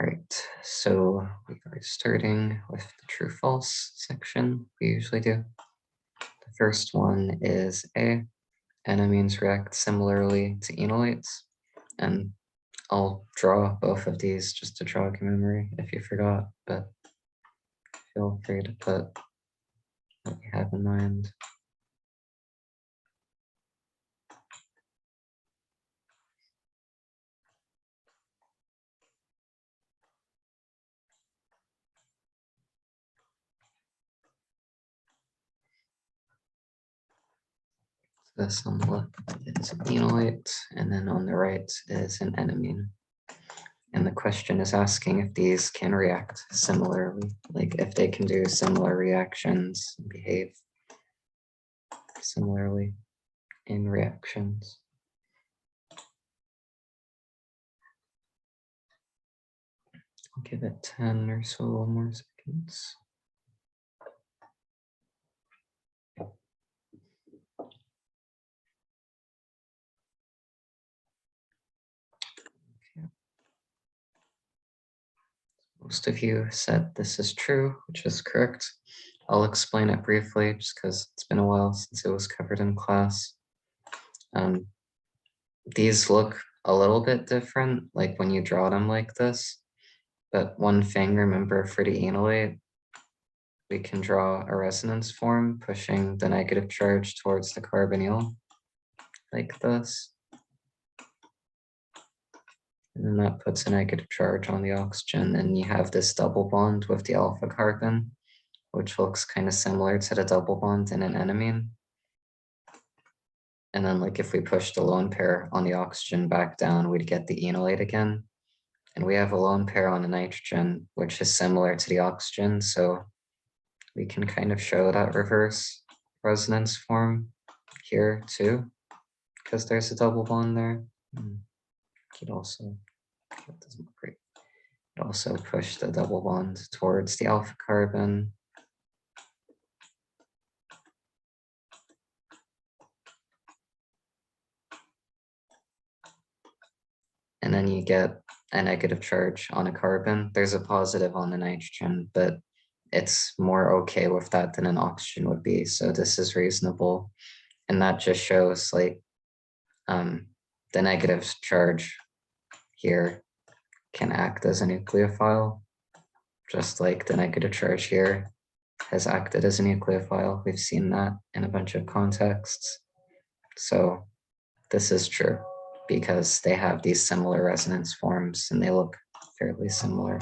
All right, so we are starting with the true false section we usually do. The first one is A, enamines react similarly to enolates. And I'll draw both of these just to jog your memory if you forgot, but feel free to put what you have in mind. This on the left is an enolate, and then on the right is an enamine. And the question is asking if these can react similarly, like if they can do similar reactions and behave similarly in reactions. I'll give it 10 or so more seconds. Most of you said this is true, which is correct. I'll explain it briefly just because it's been a while since it was covered in class. These look a little bit different, like when you draw them like this, but one thing, remember for the enolate, we can draw a resonance form pushing the negative charge towards the carbonyl like this. And then that puts a negative charge on the oxygen, and you have this double bond with the alpha carbon, which looks kind of similar to the double bond in an enamine. And then like if we push the lone pair on the oxygen back down, we'd get the enolate again. And we have a lone pair on the nitrogen, which is similar to the oxygen. So we can kind of show that reverse resonance form here too, because there's a double bond there. Could also, that doesn't look great. Could also push the double bond towards the alpha carbon. And then you get a negative charge on a carbon. There's a positive on the nitrogen, but it's more okay with that than an oxygen would be. So this is reasonable. And that just shows like the negative charge here can act as a nucleophile, just like the negative charge here has acted as a nucleophile. We've seen that in a bunch of contexts. So this is true because they have these similar resonance forms and they look fairly similar.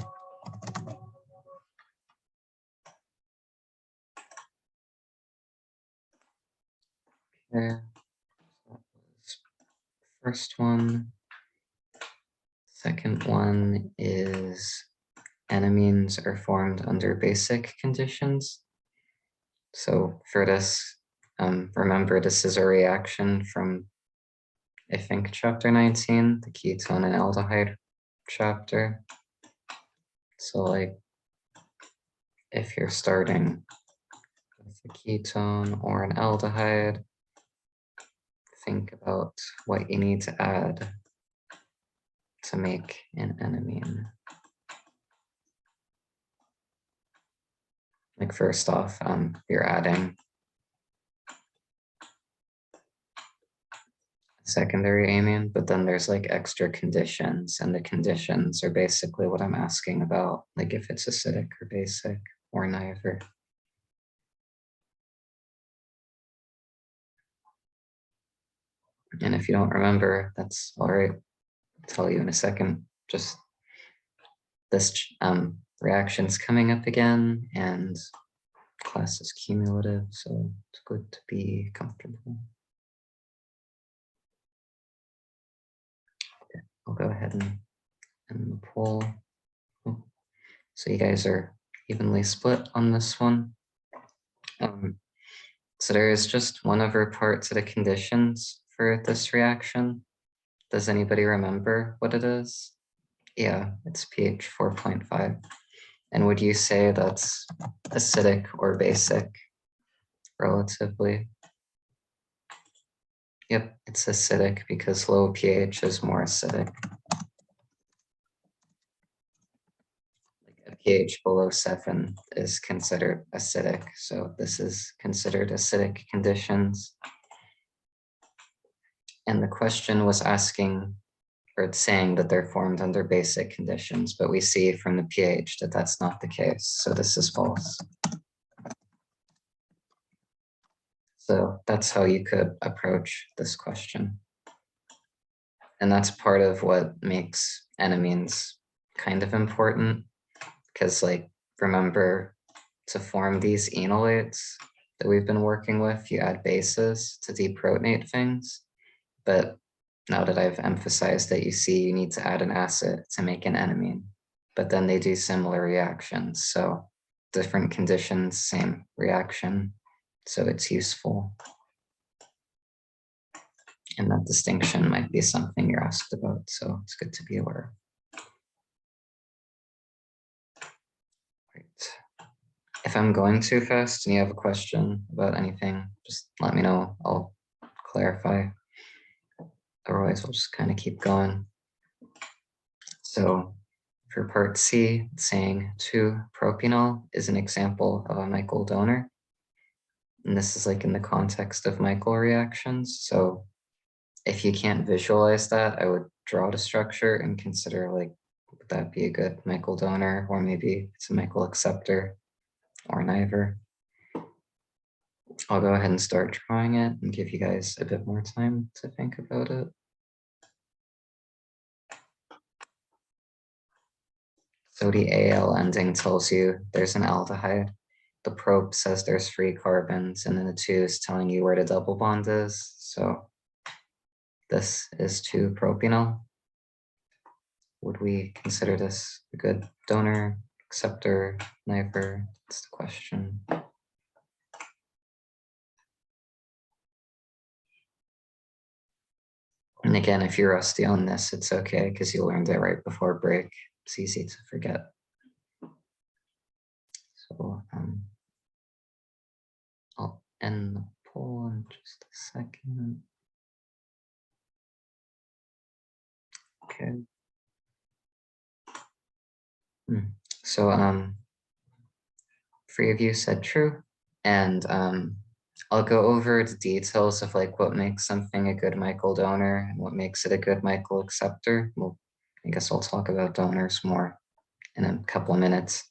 Okay, first one. Second one is enamines are formed under basic conditions. So for this, remember this is a reaction from, I think, chapter 19, the ketone and aldehyde chapter. So like if you're starting with a ketone or an aldehyde, think about what you need to add to make an enamine. Like first off, you're adding secondary amine, but then there's like extra conditions, and the conditions are basically what I'm asking about, like if it's acidic or basic or neither. And if you don't remember, that's all right. I'll tell you in a second. Just this reaction's coming up again, and class is cumulative, so it's good to be comfortable. Okay, I'll go ahead and end the poll. So you guys are evenly split on this one. So there is just one other part to the conditions for this reaction. Does anybody remember what it is? Yeah, it's pH 4.5. And would you say that's acidic or basic relatively? Yep, it's acidic because low pH is more acidic. pH below 7 is considered acidic. So this is considered acidic conditions. And the question was asking, or it's saying that they're formed under basic conditions, but we see from the pH that that's not the case. So this is false. So that's how you could approach this question. And that's part of what makes enamines kind of important, because like, remember, to form these enolates that we've been working with, you add bases to deprotonate things. But now that I've emphasized that, you see you need to add an acid to make an enamine, but then they do similar reactions. So different conditions, same reaction. So it's useful. And that distinction might be something you're asked about. So it's good to be aware. Right. If I'm going too fast and you have a question about anything, just let me know. I'll clarify. Otherwise, we'll just kind of keep going. So for part C, it's saying 2-propanol is an example of a Michael donor. And this is like in the context of Michael reactions. So if you can't visualize that, I would draw the structure and consider like, would that be a good Michael donor, or maybe it's a Michael acceptor, or neither. I'll go ahead and start drawing it and give you guys a bit more time to think about it. So the Al ending tells you there's an aldehyde. The prop says there's 3 carbons, and then the 2 is telling you where the double bond is. So this is 2-propanol. Would we consider this a good donor, acceptor, neither? That's the question. And again, if you're rusty on this, it's okay, because you learned it right before break. It's easy to forget. So I'll end the poll in just a second. Okay. So 3 of you said true, and I'll go over the details of like what makes something a good Michael donor and what makes it a good Michael acceptor. Well, I guess I'll talk about donors more in a couple of minutes,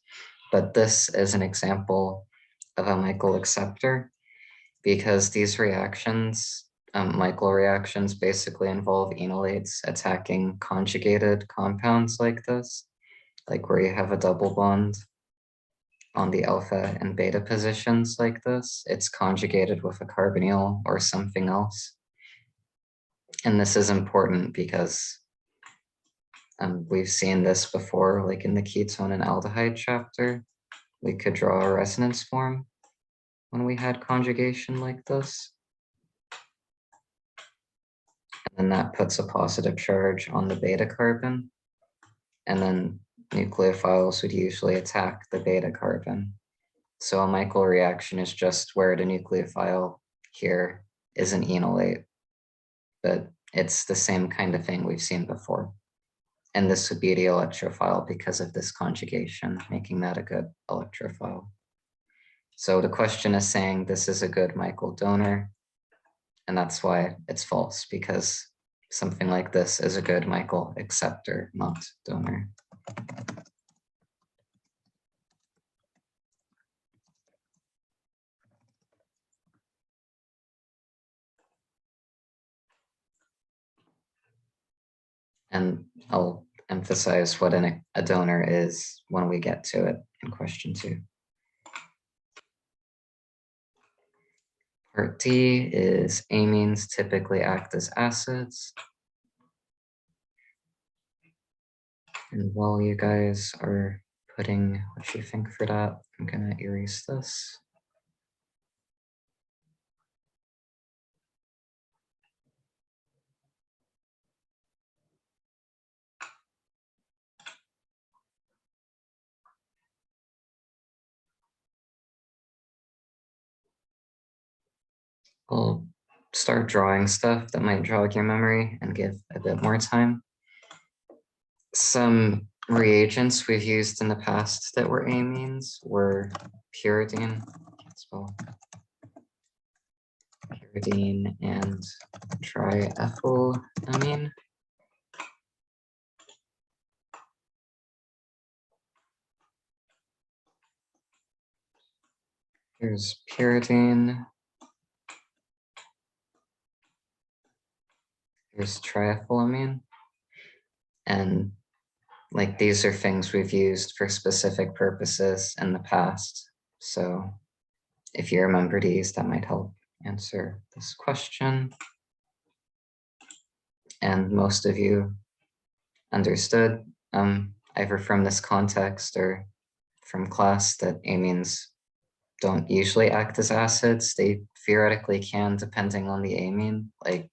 but this is an example of a Michael acceptor, because these reactions, Michael reactions, basically involve enolates attacking conjugated compounds like this, like where you have a double bond on the alpha and beta positions like this. It's conjugated with a carbonyl or something else. And this is important because we've seen this before, like in the ketone and aldehyde chapter. We could draw a resonance form when we had conjugation like this. And then that puts a positive charge on the beta carbon. And then nucleophiles would usually attack the beta carbon. So a Michael reaction is just where the nucleophile here is an enolate, but it's the same kind of thing we've seen before. And this would be the electrophile because of this conjugation, making that a good electrophile. So the question is saying this is a good Michael donor, and that's why it's false, because something like this is a good Michael acceptor, not donor. And I'll emphasize what a donor is when we get to it in question 2. Part D is amines typically act as acids. And while you guys are putting what you think for that, I'm gonna erase this. I'll start drawing stuff that might jog your memory and give a bit more time. Some reagents we've used in the past that were amines were pyridine, can't spell, pyridine and triethylamine. Here's pyridine. Here's triethylamine. And like these are things we've used for specific purposes in the past. So if you remember these, that might help answer this question. And most of you understood, either from this context or from class, that amines don't usually act as acids. They theoretically can, depending on the amine. Like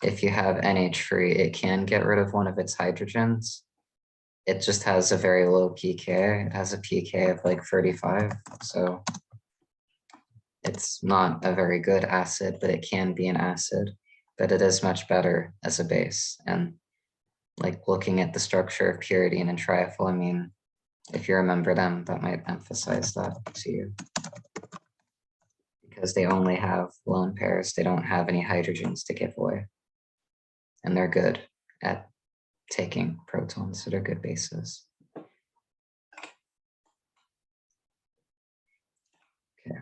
if you have NH3, it can get rid of one of its hydrogens. It just has a very low pK. It has a pK of like 35. So it's not a very good acid, but it can be an acid. But it is much better as a base. And like looking at the structure of pyridine and triethylamine, if you remember them, that might emphasize that to you. Because they only have lone pairs, they don't have any hydrogens to give away. And they're good at taking protons that are good bases. Okay.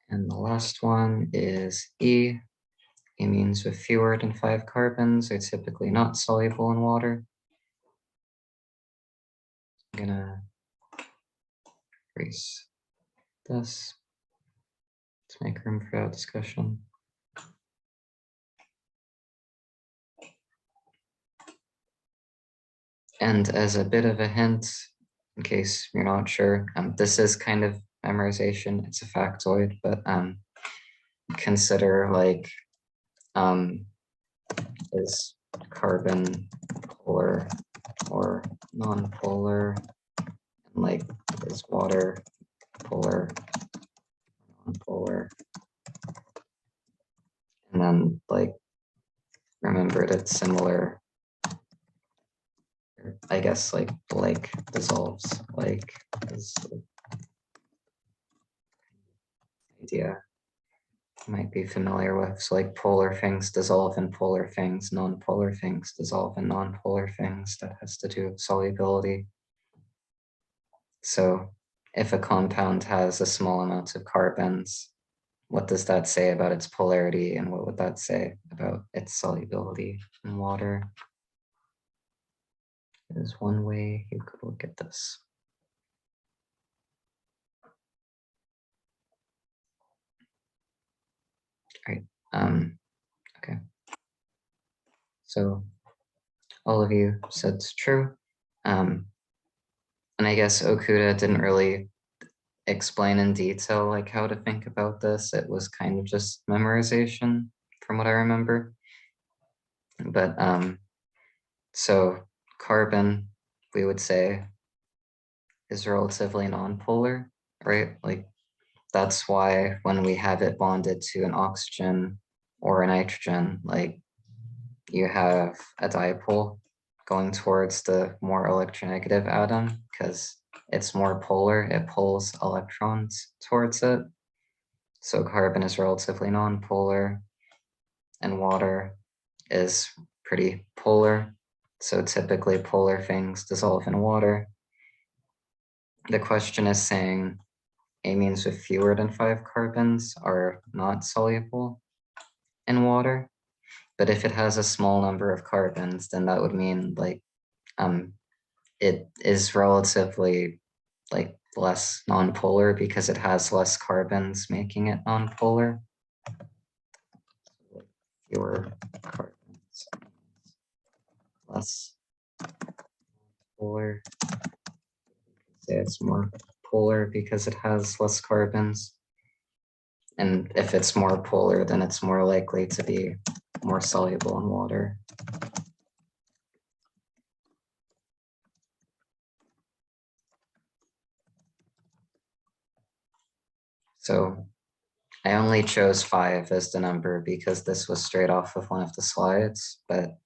And the last one is E. Amines with fewer than 5 carbons are typically not soluble in water. I'm gonna erase this to make room for that discussion. And as a bit of a hint, in case you're not sure, this is kind of memorization. It's a factoid, but consider like, is carbon polar or non-polar? And like, is water polar, non-polar? And then like, remember that similar, I guess like dissolves, like is the idea you might be familiar with. So like polar things dissolve in polar things, non-polar things dissolve in non-polar things. That has to do with solubility. So if a compound has a small amount of carbons, what does that say about its polarity, and what would that say about its solubility in water? Is one way you could look at this. All right. Okay. So all of you said it's true. And I guess Okuda didn't really explain in detail like how to think about this. It was kind of just memorization from what I remember. But so carbon, we would say, is relatively nonpolar, right? Like that's why when we have it bonded to an oxygen or a nitrogen, like you have a dipole going towards the more electronegative atom because it's more polar, it pulls electrons towards it. So carbon is relatively nonpolar and water is pretty polar. So typically polar things dissolve in water. The question is saying amines with fewer than 5 carbons are not soluble in water. But if it has a small number of carbons, then that would mean like it is relatively like less nonpolar because it has less carbons making it nonpolar. Fewer carbons, less polar. Say it's more polar because it has less carbons. And if it's more polar, then it's more likely to be more soluble in water. So I only chose 5 as the number because this was straight off of one of the slides, but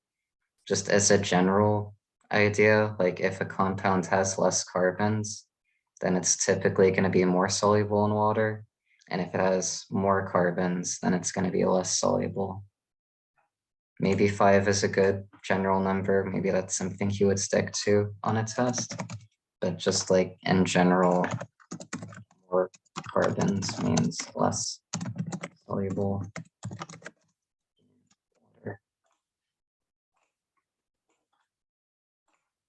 just as a general idea, like if a compound has less carbons, then it's typically going to be more soluble in water. And if it has more carbons, then it's going to be less soluble. Maybe 5 is a good general number. Maybe that's something he would stick to on a test. But just like in general, more carbons means less soluble water.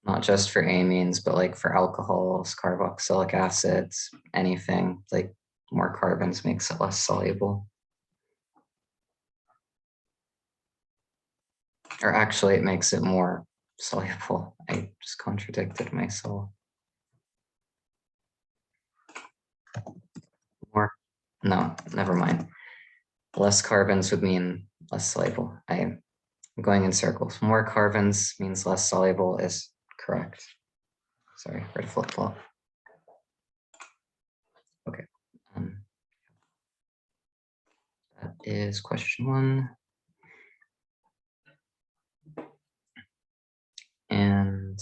Not just for amines, but like for alcohols, carboxylic acids, anything, like more carbons makes it less soluble. Or actually, it makes it more soluble. I just contradicted myself. More, no, never mind. Less carbons would mean less soluble. I'm going in circles. More carbons means less soluble is correct. Sorry, we're to flip-flop. Okay. That is question 1. And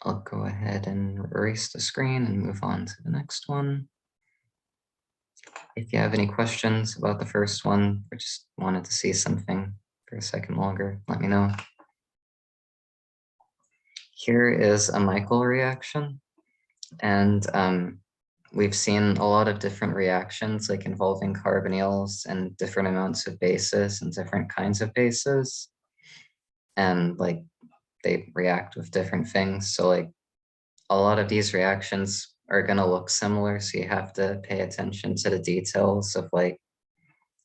I'll go ahead and erase the screen and move on to the next one. If you have any questions about the first one or just wanted to see something for a second longer, let me know. Here is a Michael reaction. And we've seen a lot of different reactions, like involving carbonyls and different amounts of bases and different kinds of bases. And like they react with different things. So like a lot of these reactions are going to look similar. So you have to pay attention to the details of like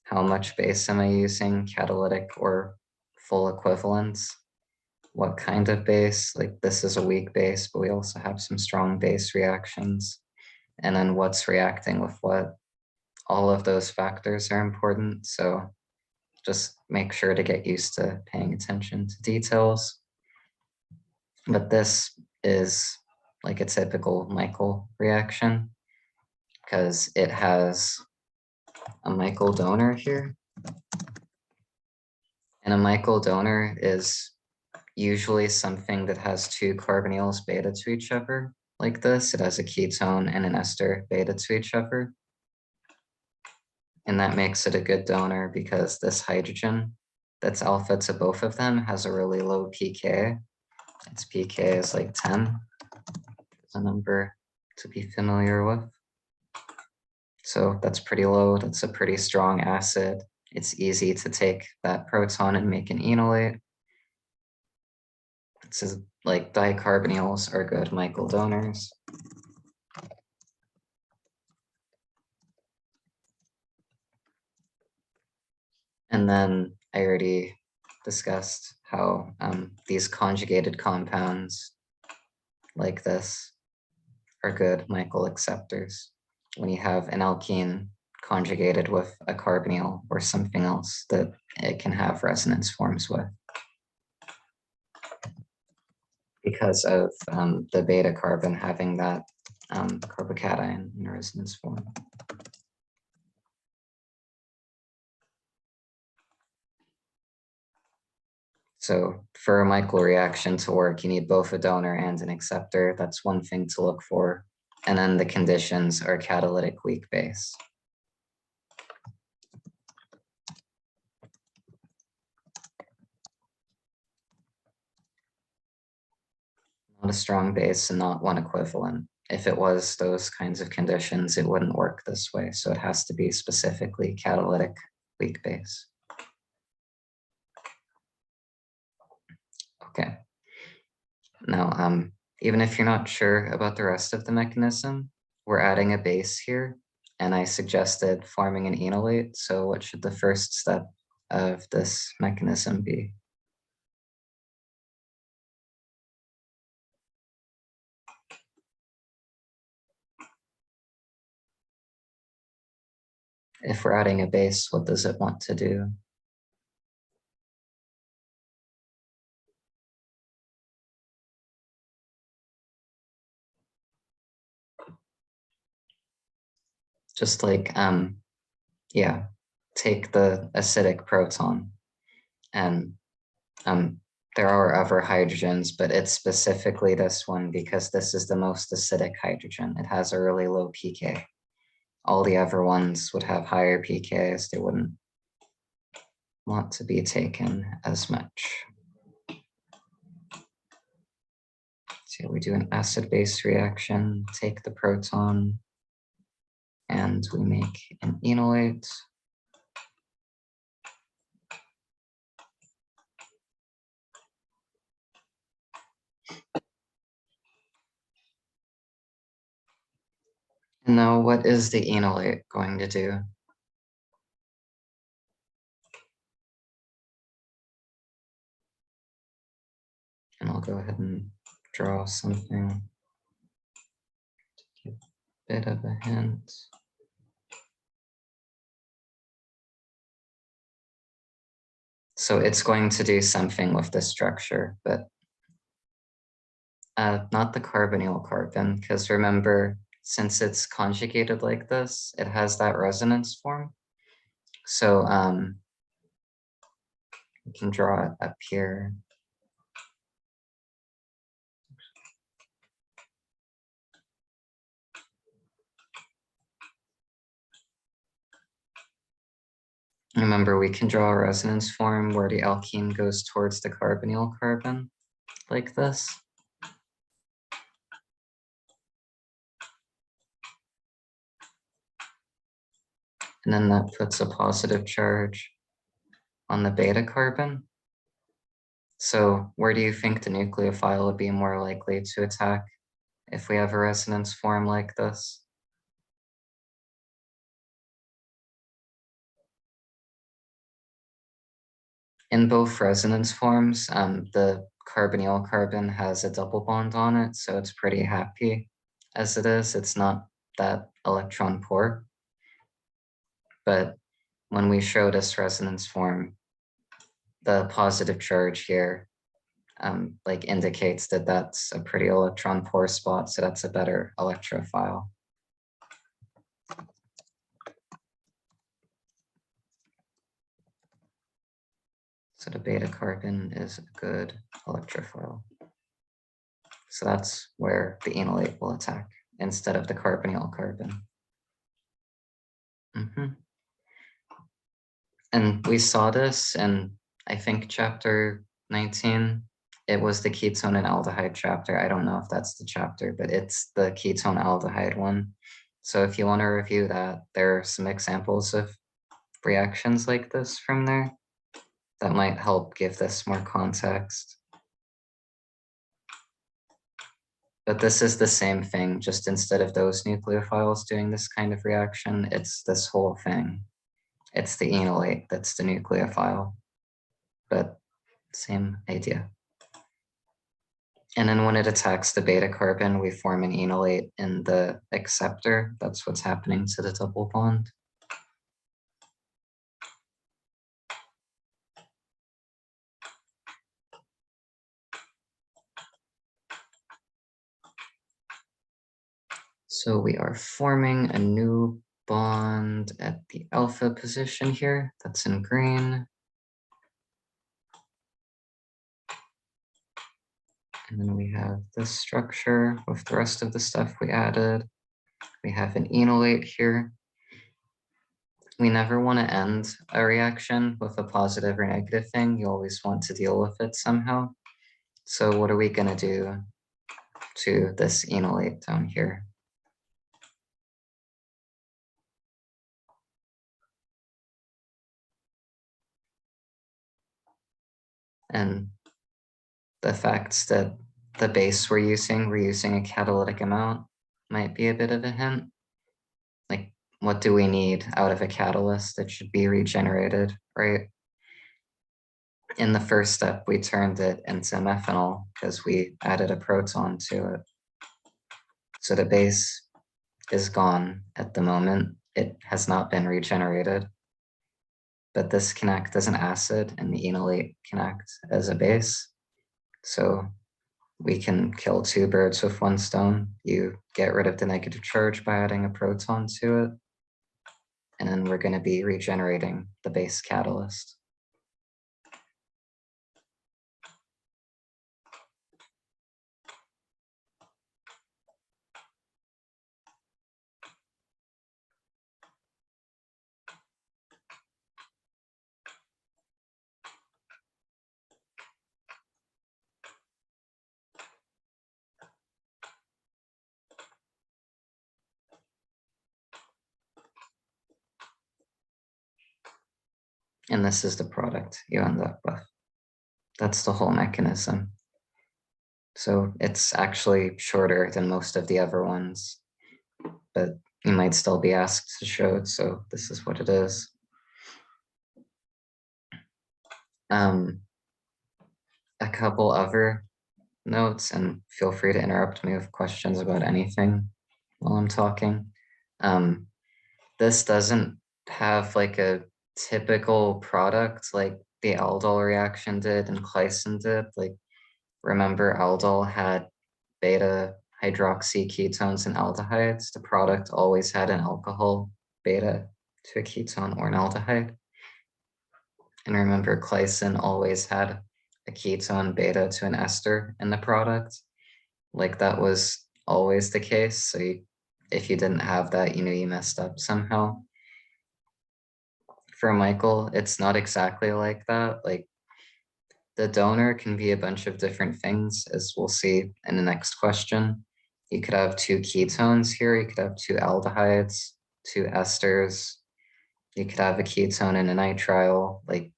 how much base am I using, catalytic or full equivalence, what kind of base, like this is a weak base, but we also have some strong base reactions. And then what's reacting with what. All of those factors are important. So just make sure to get used to paying attention to details. But this is like a typical Michael reaction because it has a Michael donor here. And a Michael donor is usually something that has 2 carbonyls beta to each other like this. It has a ketone and an ester beta to each other. And that makes it a good donor because this hydrogen that's alpha to both of them has a really low pK. Its pK is like 10. It's a number to be familiar with. So that's pretty low. That's a pretty strong acid. It's easy to take that proton and make an enolate. It's like dicarbonyls are good Michael donors. And then I already discussed how these conjugated compounds like this are good Michael acceptors. When you have an alkene conjugated with a carbonyl or something else that it can have resonance forms with. Because of the beta carbon having that carbocation in resonance form. So for a Michael reaction to work, you need both a donor and an acceptor. That's one thing to look for. And then the conditions are catalytic weak base. Not a strong base and not one equivalent. If it was those kinds of conditions, it wouldn't work this way. So it has to be specifically catalytic weak base. Okay. Now, even if you're not sure about the rest of the mechanism, we're adding a base here, and I suggested forming an enolate. So what should the first step of this mechanism be? If we're adding a base, what does it want to do? Just like, yeah, take the acidic proton and There are other hydrogens, but it's specifically this one because this is the most acidic hydrogen. It has a really low pK. All the other ones would have higher pKs. They wouldn't want to be taken as much. So we do an acid-base reaction, take the proton, and we make an enolate. And now what is the enolate going to do? And I'll go ahead and draw something to give a bit of a hint. So it's going to do something with the structure, but not the carbonyl carbon, because remember, since it's conjugated like this, it has that resonance form. So we can draw it up here. Remember, we can draw a resonance form where the alkene goes towards the carbonyl carbon, like this. And then that puts a positive charge on the beta carbon. So where do you think the nucleophile would be more likely to attack if we have a resonance form like this? In both resonance forms, the carbonyl carbon has a double bond on it, so it's pretty happy as it is. It's not that electron poor. But when we show this resonance form, the positive charge here like indicates that that's a pretty electron poor spot, so that's a better electrophile. So the beta carbon is a good electrophile. So that's where the enolate will attack instead of the carbonyl carbon. And we saw this in, I think, chapter 19. It was the ketone and aldehyde chapter. I don't know if that's the chapter, but it's the ketone aldehyde one. So if you want to review that, there are some examples of reactions like this from there that might help give this more context. But this is the same thing, just instead of those nucleophiles doing this kind of reaction, it's this whole thing. It's the enolate that's the nucleophile, but same idea. And then when it attacks the beta carbon, we form an enolate in the acceptor. That's what's happening to the double bond. So we are forming a new bond at the alpha position here. That's in green. And then we have this structure with the rest of the stuff we added. We have an enolate here. We never want to end a reaction with a positive or negative thing. You always want to deal with it somehow. So what are we going to do to this enolate down here? And the fact that the base we're using a catalytic amount might be a bit of a hint. Like, what do we need out of a catalyst that should be regenerated, right? In the first step, we turned it into methanol because we added a proton to it. So the base is gone at the moment. It has not been regenerated. But this can act as an acid and the enolate can act as a base. So we can kill two birds with one stone. You get rid of the negative charge by adding a proton to it. And then we're going to be regenerating the base catalyst. And this is the product you end up with. That's the whole mechanism. So it's actually shorter than most of the other ones, but you might still be asked to show it, so this is what it is. A couple other notes, and feel free to interrupt me with questions about anything while I'm talking. This doesn't have like a typical product like the aldol reaction did and Claisen did. Like, remember, aldol had beta hydroxy ketones and aldehydes. The product always had an alcohol beta to a ketone or an aldehyde. And remember, Claisen always had a ketone beta to an ester in the product. Like, that was always the case. So if you didn't have that, you knew you messed up somehow. For Michael, it's not exactly like that. Like, the donor can be a bunch of different things, as we'll see in the next question. You could have two ketones here. You could have two aldehydes, two esters. You could have a ketone and a nitrile. Like,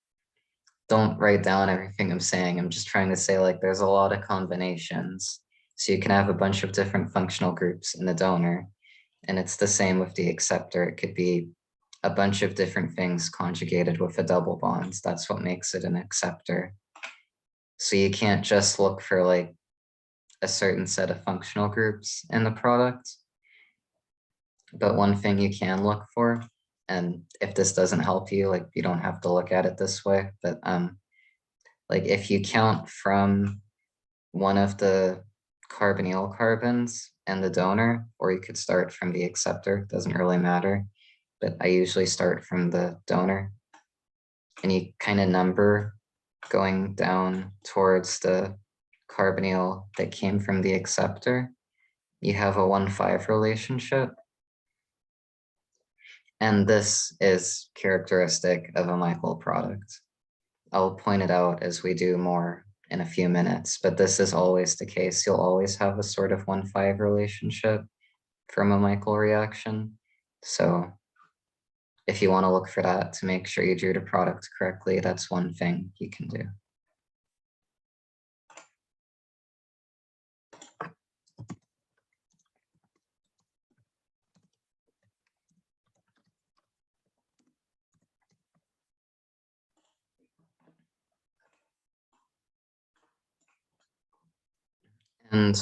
don't write down everything I'm saying. I'm just trying to say, like, there's a lot of combinations. So you can have a bunch of different functional groups in the donor. And it's the same with the acceptor. It could be a bunch of different things conjugated with a double bond. That's what makes it an acceptor. So you can't just look for like a certain set of functional groups in the product. But one thing you can look for, and if this doesn't help you, like, you don't have to look at it this way, but like, if you count from one of the carbonyl carbons and the donor, or you could start from the acceptor, doesn't really matter, but I usually start from the donor. And you kind of number going down towards the carbonyl that came from the acceptor. You have a 1-5 relationship. And this is characteristic of a Michael product. I'll point it out as we do more in a few minutes, but this is always the case. You'll always have a sort of 1-5 relationship from a Michael reaction. So if you want to look for that to make sure you drew the product correctly, that's one thing you can do. And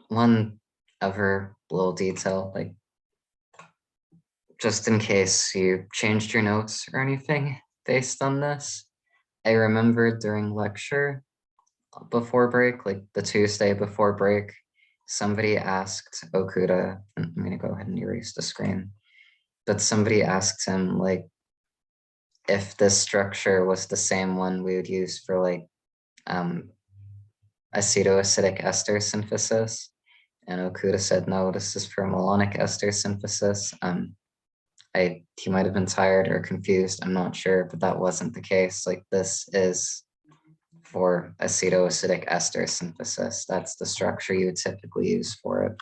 one other little detail, like, just in case you changed your notes or anything based on this, I remembered during lecture before break, like the Tuesday before break, somebody asked Okuda, I'm gonna go ahead and erase the screen, but somebody asked him, like, if this structure was the same one we would use for like acetoacetic ester synthesis. And Okuda said, no, this is for malonic ester synthesis. He might have been tired or confused, I'm not sure, but that wasn't the case. Like, this is for acetoacetic ester synthesis. That's the structure you would typically use for it.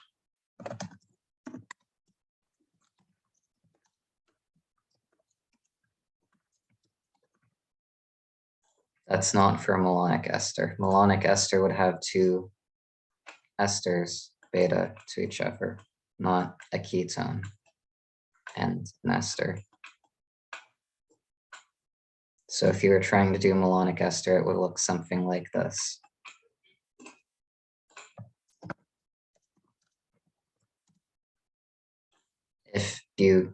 That's not for malonic ester. Malonic ester would have two esters beta to each other, not a ketone and an ester. So if you were trying to do malonic ester, it would look something like this. If you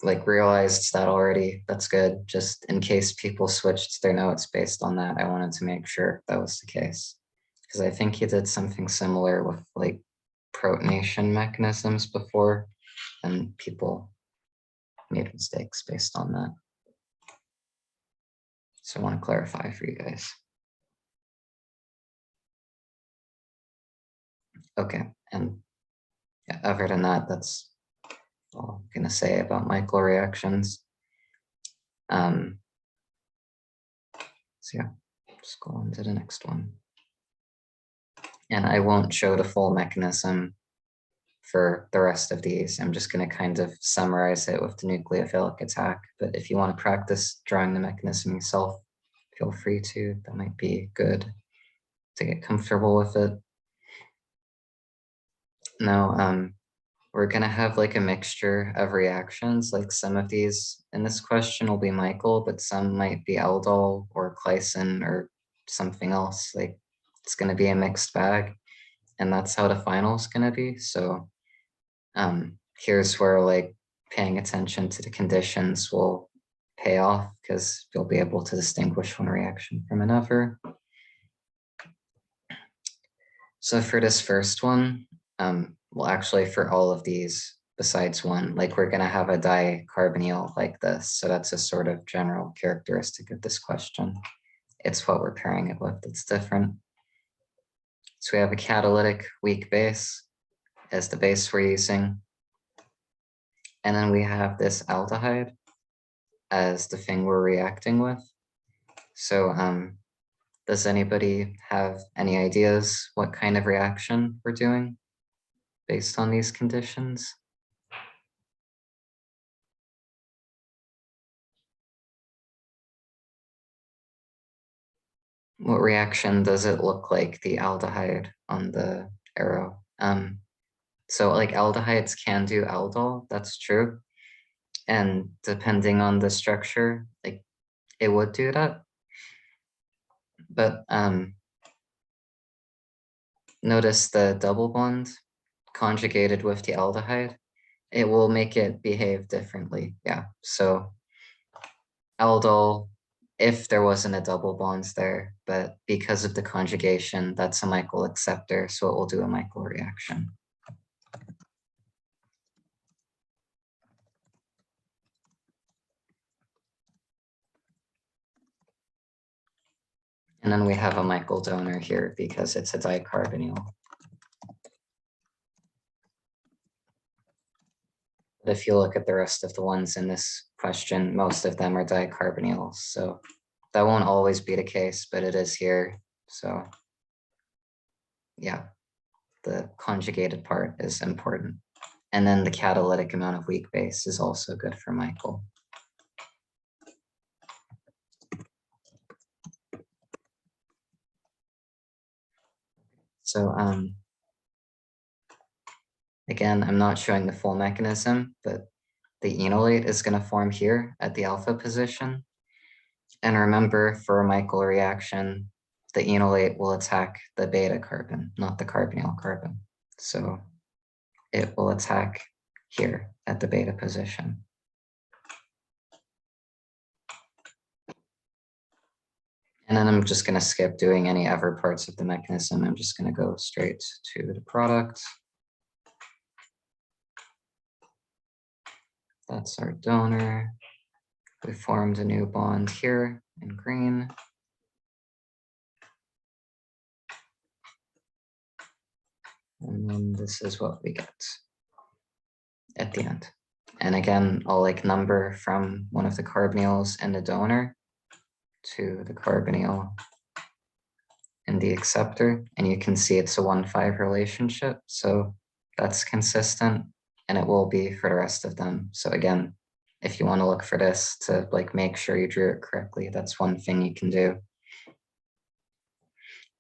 like realized that already, that's good. Just in case people switched their notes based on that, I wanted to make sure that was the case. Because I think he did something similar with like protonation mechanisms before, and people made mistakes based on that. So I want to clarify for you guys. Okay, and yeah, other than that, that's all I'm gonna say about Michael reactions. So yeah, just go on to the next one. And I won't show the full mechanism for the rest of these. I'm just going to kind of summarize it with the nucleophilic attack. But if you want to practice drawing the mechanism yourself, feel free to. That might be good to get comfortable with it. Now, we're going to have like a mixture of reactions. Like some of these in this question will be Michael, but some might be aldol or Glycine or something else. Like it's going to be a mixed bag, and that's how the final is going to be. So here's where like paying attention to the conditions will pay off, because you'll be able to distinguish one reaction from another. So for this first one, well, actually for all of these besides one, like we're going to have a dicarbonyl like this. So that's a sort of general characteristic of this question. It's what we're pairing it with that's different. So we have a catalytic weak base as the base we're using. And then we have this aldehyde as the thing we're reacting with. So does anybody have any ideas what kind of reaction we're doing based on these conditions? What reaction does it look like the aldehyde on the arrow? So like aldehydes can do aldol, that's true. And depending on the structure, like it would do that. But notice the double bond conjugated with the aldehyde, it will make it behave differently. Yeah, so aldol, if there wasn't a double bond there, but because of the conjugation, that's a Michael acceptor, so it will do a Michael reaction. And then we have a Michael donor here because it's a dicarbonyl. But if you look at the rest of the ones in this question, most of them are dicarbonyls. So that won't always be the case, but it is here. So yeah, the conjugated part is important. And then the catalytic amount of weak base is also good for Michael. So again, I'm not showing the full mechanism, but the enolate is going to form here at the alpha position. And remember, for a Michael reaction, the enolate will attack the beta carbon, not the carbonyl carbon. So it will attack here at the beta position. And then I'm just going to skip doing any other parts of the mechanism. I'm just going to go straight to the product. That's our donor. We formed a new bond here in green. And then this is what we get at the end. And again, I'll like number from one of the carbonyls in the donor to the carbonyl in the acceptor. And you can see it's a 1-5 relationship. So that's consistent, and it will be for the rest of them. So again, if you want to look for this to like make sure you drew it correctly, that's one thing you can do.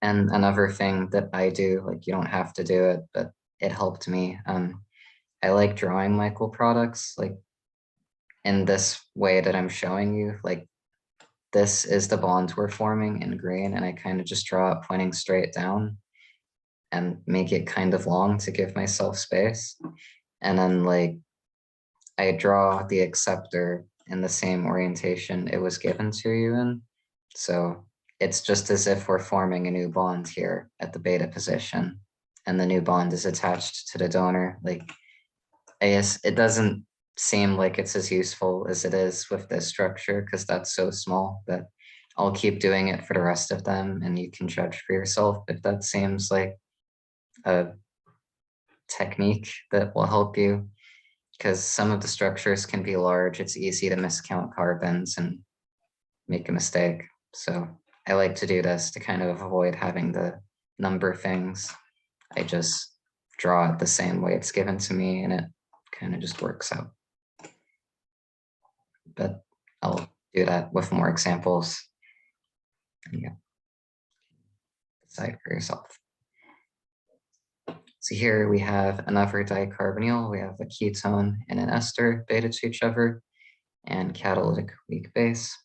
And another thing that I do, like you don't have to do it, but it helped me. I like drawing Michael products like in this way that I'm showing you. Like this is the bond we're forming in green, and I kind of just draw it pointing straight down and make it kind of long to give myself space. And then like I draw the acceptor in the same orientation it was given to you in. So it's just as if we're forming a new bond here at the beta position, and the new bond is attached to the donor. Like, I guess it doesn't seem like it's as useful as it is with this structure because that's so small, but I'll keep doing it for the rest of them, and you can judge for yourself if that seems like a technique that will help you, because some of the structures can be large. It's easy to miscount carbons and make a mistake. So I like to do this to kind of avoid having to number things. I just draw it the same way it's given to me, and it kind of just works out. But I'll do that with more examples. Yeah, decide for yourself. So here we have another dicarbonyl. We have a ketone and an ester beta to each other, and catalytic weak base.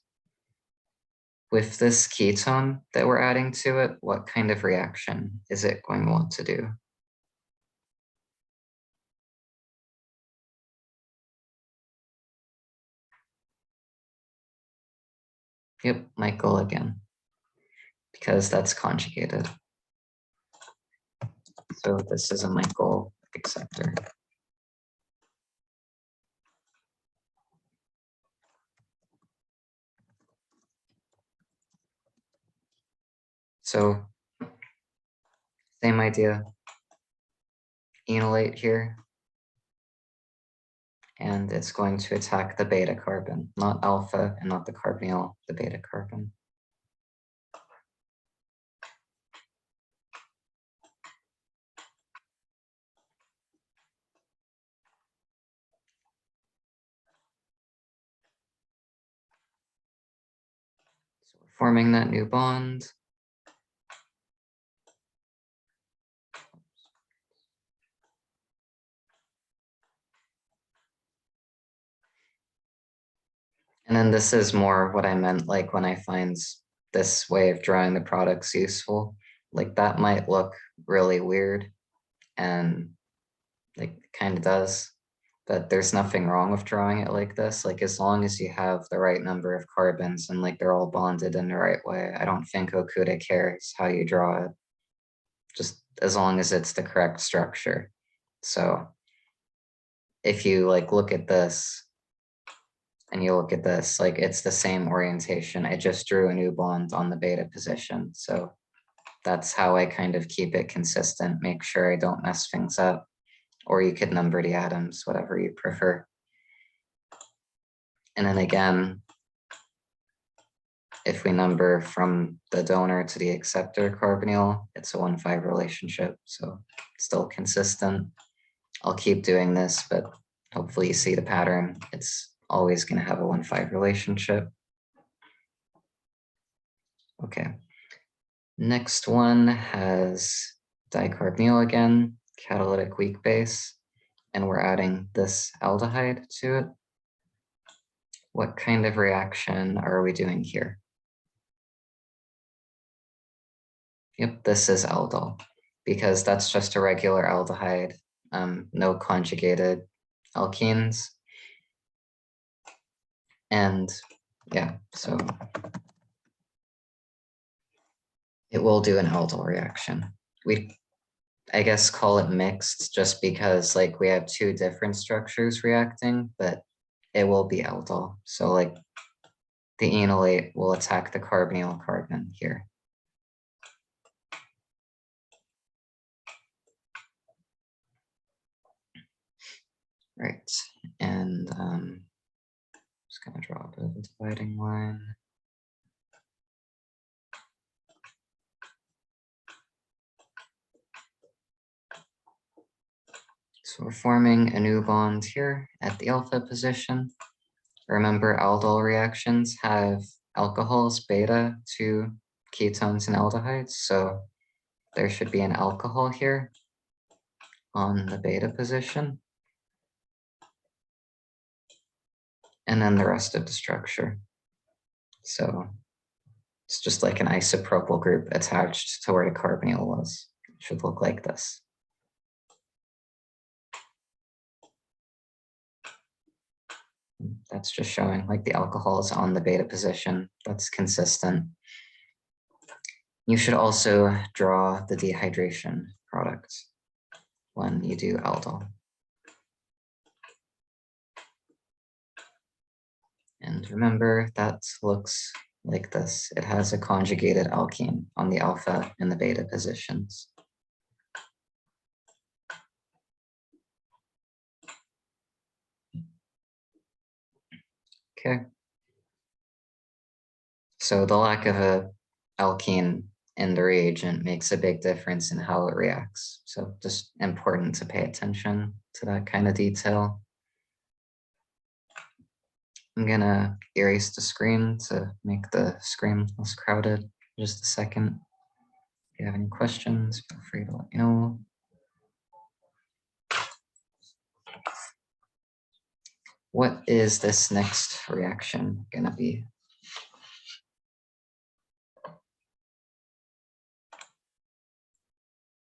With this ketone that we're adding to it, what kind of reaction is it going to want to do? Yep, Michael again, because that's conjugated. So this is a Michael acceptor. So same idea, enolate here, and it's going to attack the beta carbon, not alpha and not the carbonyl, the beta carbon. So we're forming that new bond. And then this is more what I meant, like when I find this way of drawing the products useful, like that might look really weird and like kind of does, but there's nothing wrong with drawing it like this. Like as long as you have the right number of carbons and like they're all bonded in the right way, I don't think Okuda cares how you draw it, just as long as it's the correct structure. So if you like look at this, and you look at this, like it's the same orientation. I just drew a new bond on the beta position. So that's how I kind of keep it consistent, make sure I don't mess things up. Or you could number the atoms, whatever you prefer. And then again, if we number from the donor to the acceptor carbonyl, it's a 1,5 relationship. So still consistent. I'll keep doing this, but hopefully you see the pattern. It's always going to have a 1,5 relationship. Okay. Next one has dicarbonyl again, catalytic weak base, and we're adding this aldehyde to it. What kind of reaction are we doing here? Yep, this is aldol, because that's just a regular aldehyde, no conjugated alkenes. And yeah, so it will do an aldol reaction. We, I guess, call it mixed just because like we have two different structures reacting, but it will be aldol. So like the enolate will attack the carbonyl carbon here. Right, and just gonna draw a bit of a dividing line. So we're forming a new bond here at the alpha position. Remember, aldol reactions have alcohols beta to ketones and aldehydes. So there should be an alcohol here on the beta position. And then the rest of the structure. So it's just like an isopropyl group attached to where the carbonyl was. It should look like this. That's just showing like the alcohol is on the beta position. That's consistent. You should also draw the dehydration product when you do aldol. And remember, that looks like this. It has a conjugated alkene on the alpha and the beta positions. Okay. So the lack of a alkene in the reagent makes a big difference in how it reacts. So just important to pay attention to that kind of detail. I'm gonna erase the screen to make the screen less crowded. Just a second. If you have any questions, feel free to let me know. What is this next reaction gonna be?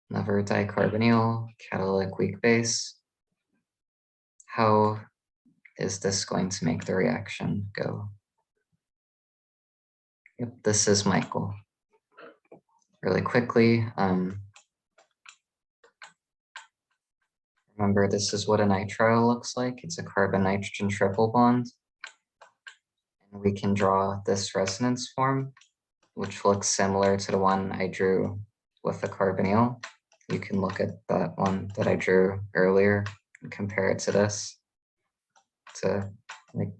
Another dicarbonyl, catalytic weak base. How is this going to make the reaction go? Yep, this is Michael. Really quickly, remember this is what a nitrile looks like. It's a carbon-nitrogen triple bond. And we can draw this resonance form, which looks similar to the one I drew with the carbonyl. You can look at that one that I drew earlier and compare it to this to like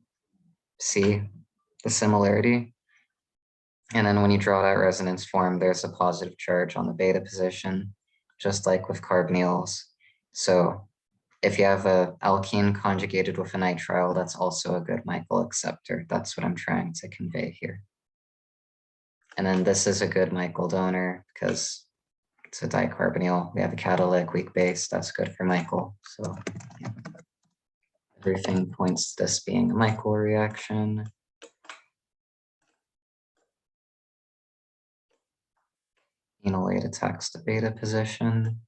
see the similarity. And then when you draw that resonance form, there's a positive charge on the beta position, just like with carbonyls. So if you have a alkene conjugated with a nitrile, that's also a good Michael acceptor. That's what I'm trying to convey here. And then this is a good Michael donor because it's a dicarbonyl. We have a catalytic weak base. That's good for Michael. So yeah. Everything points to this being a Michael reaction. Enolate attacks the beta position.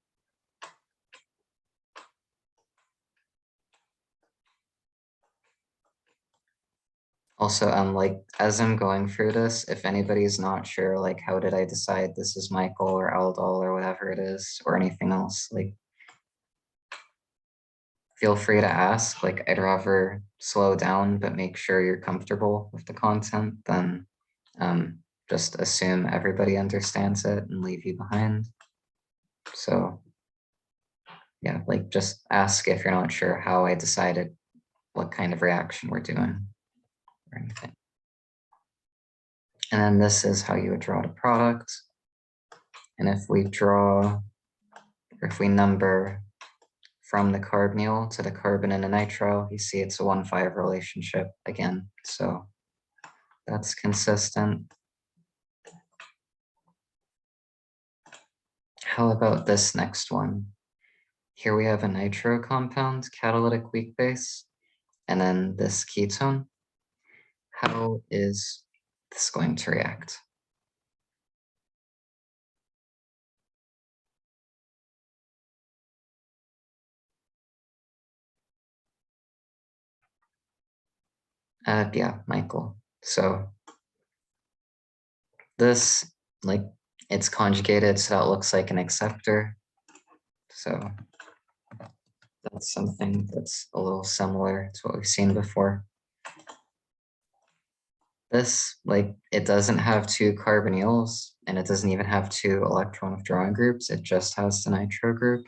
Also, like as I'm going through this, if anybody's not sure, like how did I decide this is Michael or aldol or whatever it is, or anything else, like feel free to ask. Like I'd rather slow down, but make sure you're comfortable with the content than just assume everybody understands it and leave you behind. So yeah, like just ask if you're not sure how I decided what kind of reaction we're doing or anything. And then this is how you would draw the product. And if we draw, or if we number from the carbonyl to the carbon and the nitrile, you see it's a 1,5 relationship again. So that's consistent. How about this next one? Here we have a nitro compound, catalytic weak base, and then this ketone. How is this going to react? Yeah, Michael. So this, like, it's conjugated, so that looks like an acceptor. So that's something that's a little similar to what we've seen before. This, like, it doesn't have two carbonyls, and it doesn't even have two electron withdrawing groups. It just has the nitro group,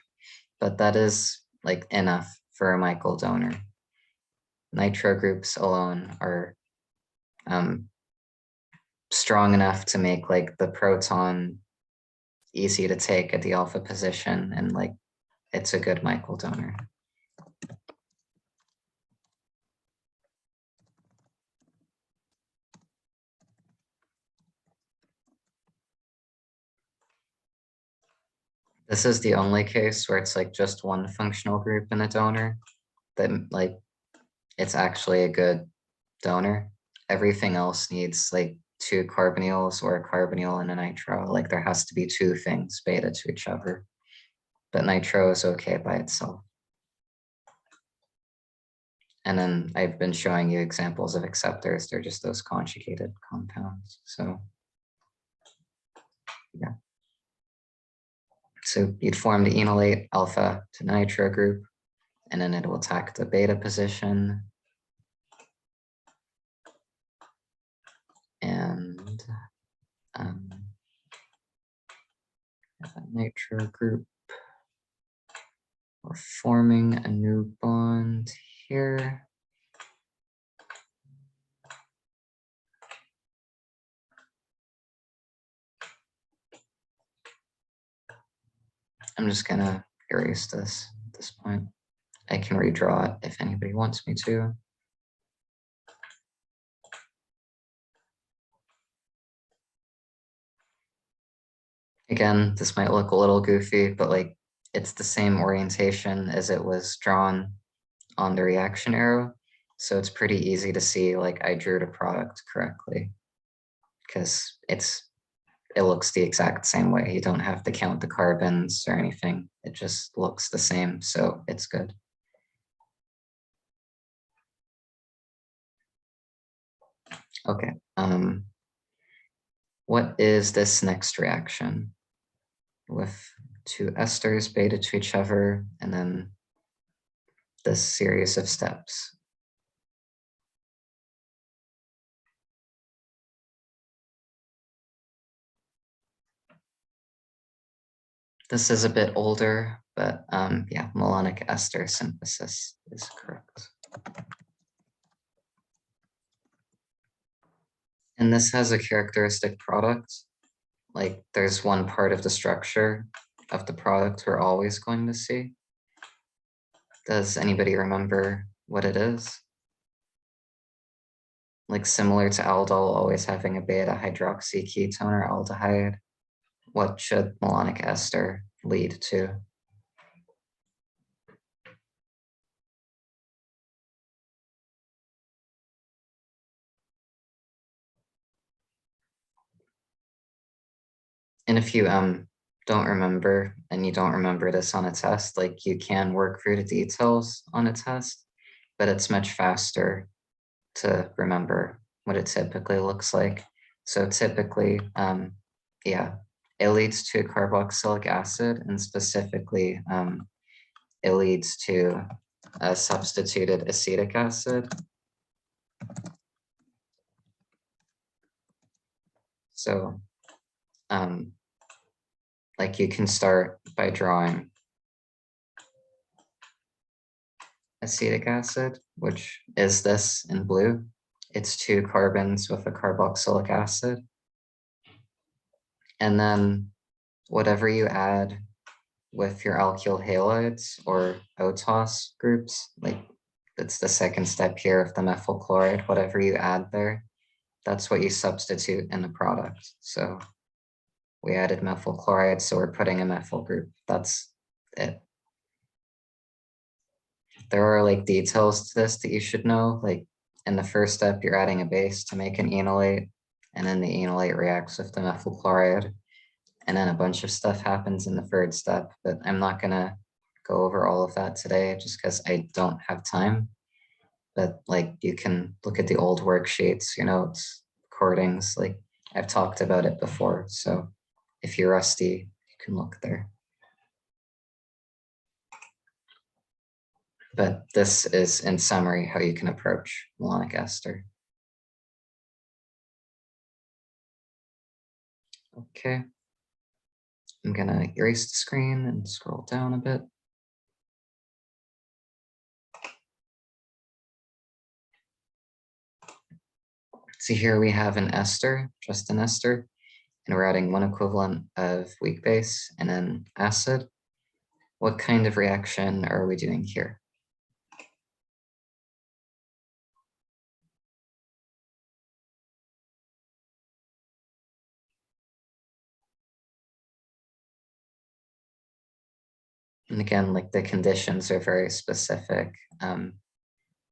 but that is like enough for a Michael donor. Nitro groups alone are strong enough to make like the proton easy to take at the alpha position, and like it's a good Michael donor. This is the only case where it's like just one functional group in a donor that like it's actually a good donor. Everything else needs like two carbonyls or a carbonyl and a nitro. Like there has to be two things beta to each other, but nitro is okay by itself. And then I've been showing you examples of acceptors. They're just those conjugated compounds. So yeah. So you'd form the enolate alpha to nitro group, and then it will attack the beta position. And nitro group, we're forming a new bond here. I'm just gonna erase this at this point. I can redraw it if anybody wants me to. Again, this might look a little goofy, but like it's the same orientation as it was drawn on the reaction arrow. So it's pretty easy to see like I drew the product correctly because it looks the exact same way. You don't have to count the carbons or anything. It just looks the same, so it's good. Okay, what is this next reaction? With two esters beta to each other, and then this series of steps. This is a bit older, but yeah, malonic ester synthesis is correct. And this has a characteristic product. Like there's one part of the structure of the product we're always going to see. Does anybody remember what it is? Like similar to aldol always having a beta hydroxy ketone or aldehyde, what should malonic ester lead to? And if you don't remember and you don't remember this on a test, like you can work through the details on a test, but it's much faster to remember what it typically looks like. So typically, yeah, it leads to carboxylic acid, and specifically, it leads to a substituted acetic acid. So, like you can start by drawing acetic acid, which is this in blue. It's two carbons with a carboxylic acid. And then whatever you add with your alkyl halides or OTOS groups, like that's the second step here of the methyl chloride, whatever you add there, that's what you substitute in the product. So we added methyl chloride, so we're putting a methyl group. That's it. There are like details to this that you should know. Like in the first step, you're adding a base to make an enolate, and then the enolate reacts with the methyl chloride. And then a bunch of stuff happens in the third step, but I'm not gonna go over all of that today just because I don't have time. But like you can look at the old worksheets, your notes, recordings, like I've talked about it before. So if you're rusty, you can look there. But this is in summary how you can approach malonic ester. Okay. I'm gonna erase the screen and scroll down a bit. So here we have an ester, just an ester, and we're adding one equivalent of weak base and then acid. What kind of reaction are we doing here? And again, like the conditions are very specific.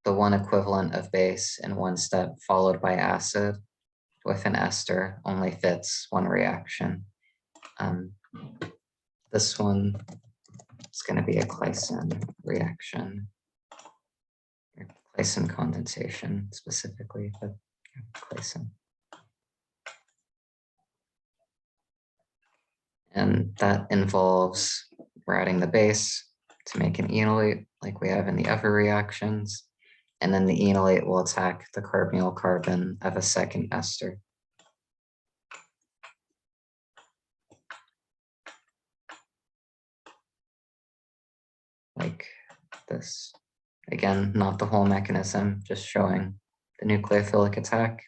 The one equivalent of base in one step followed by acid with an ester only fits one reaction. This one is going to be a Claisen reaction, or Claisen condensation specifically, but Claisen. And that involves we're adding the base to make an enolate like we have in the other reactions. And then the enolate will attack the carbonyl carbon of a second ester. Like this. Again, not the whole mechanism, just showing the nucleophilic attack.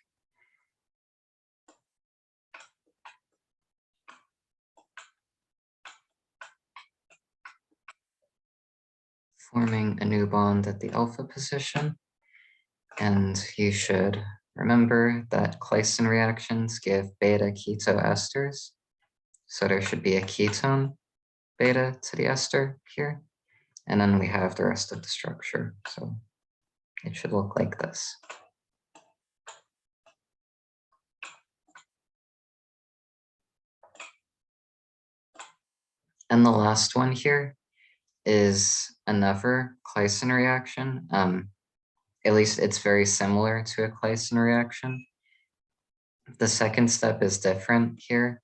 forming a new bond at the alpha position. And you should remember that Claisen reactions give beta keto esters. So there should be a ketone beta to the ester here. And then we have the rest of the structure. So it should look like this. And the last one here is another Claisen reaction. At least it's very similar to a Claisen reaction. The second step is different here.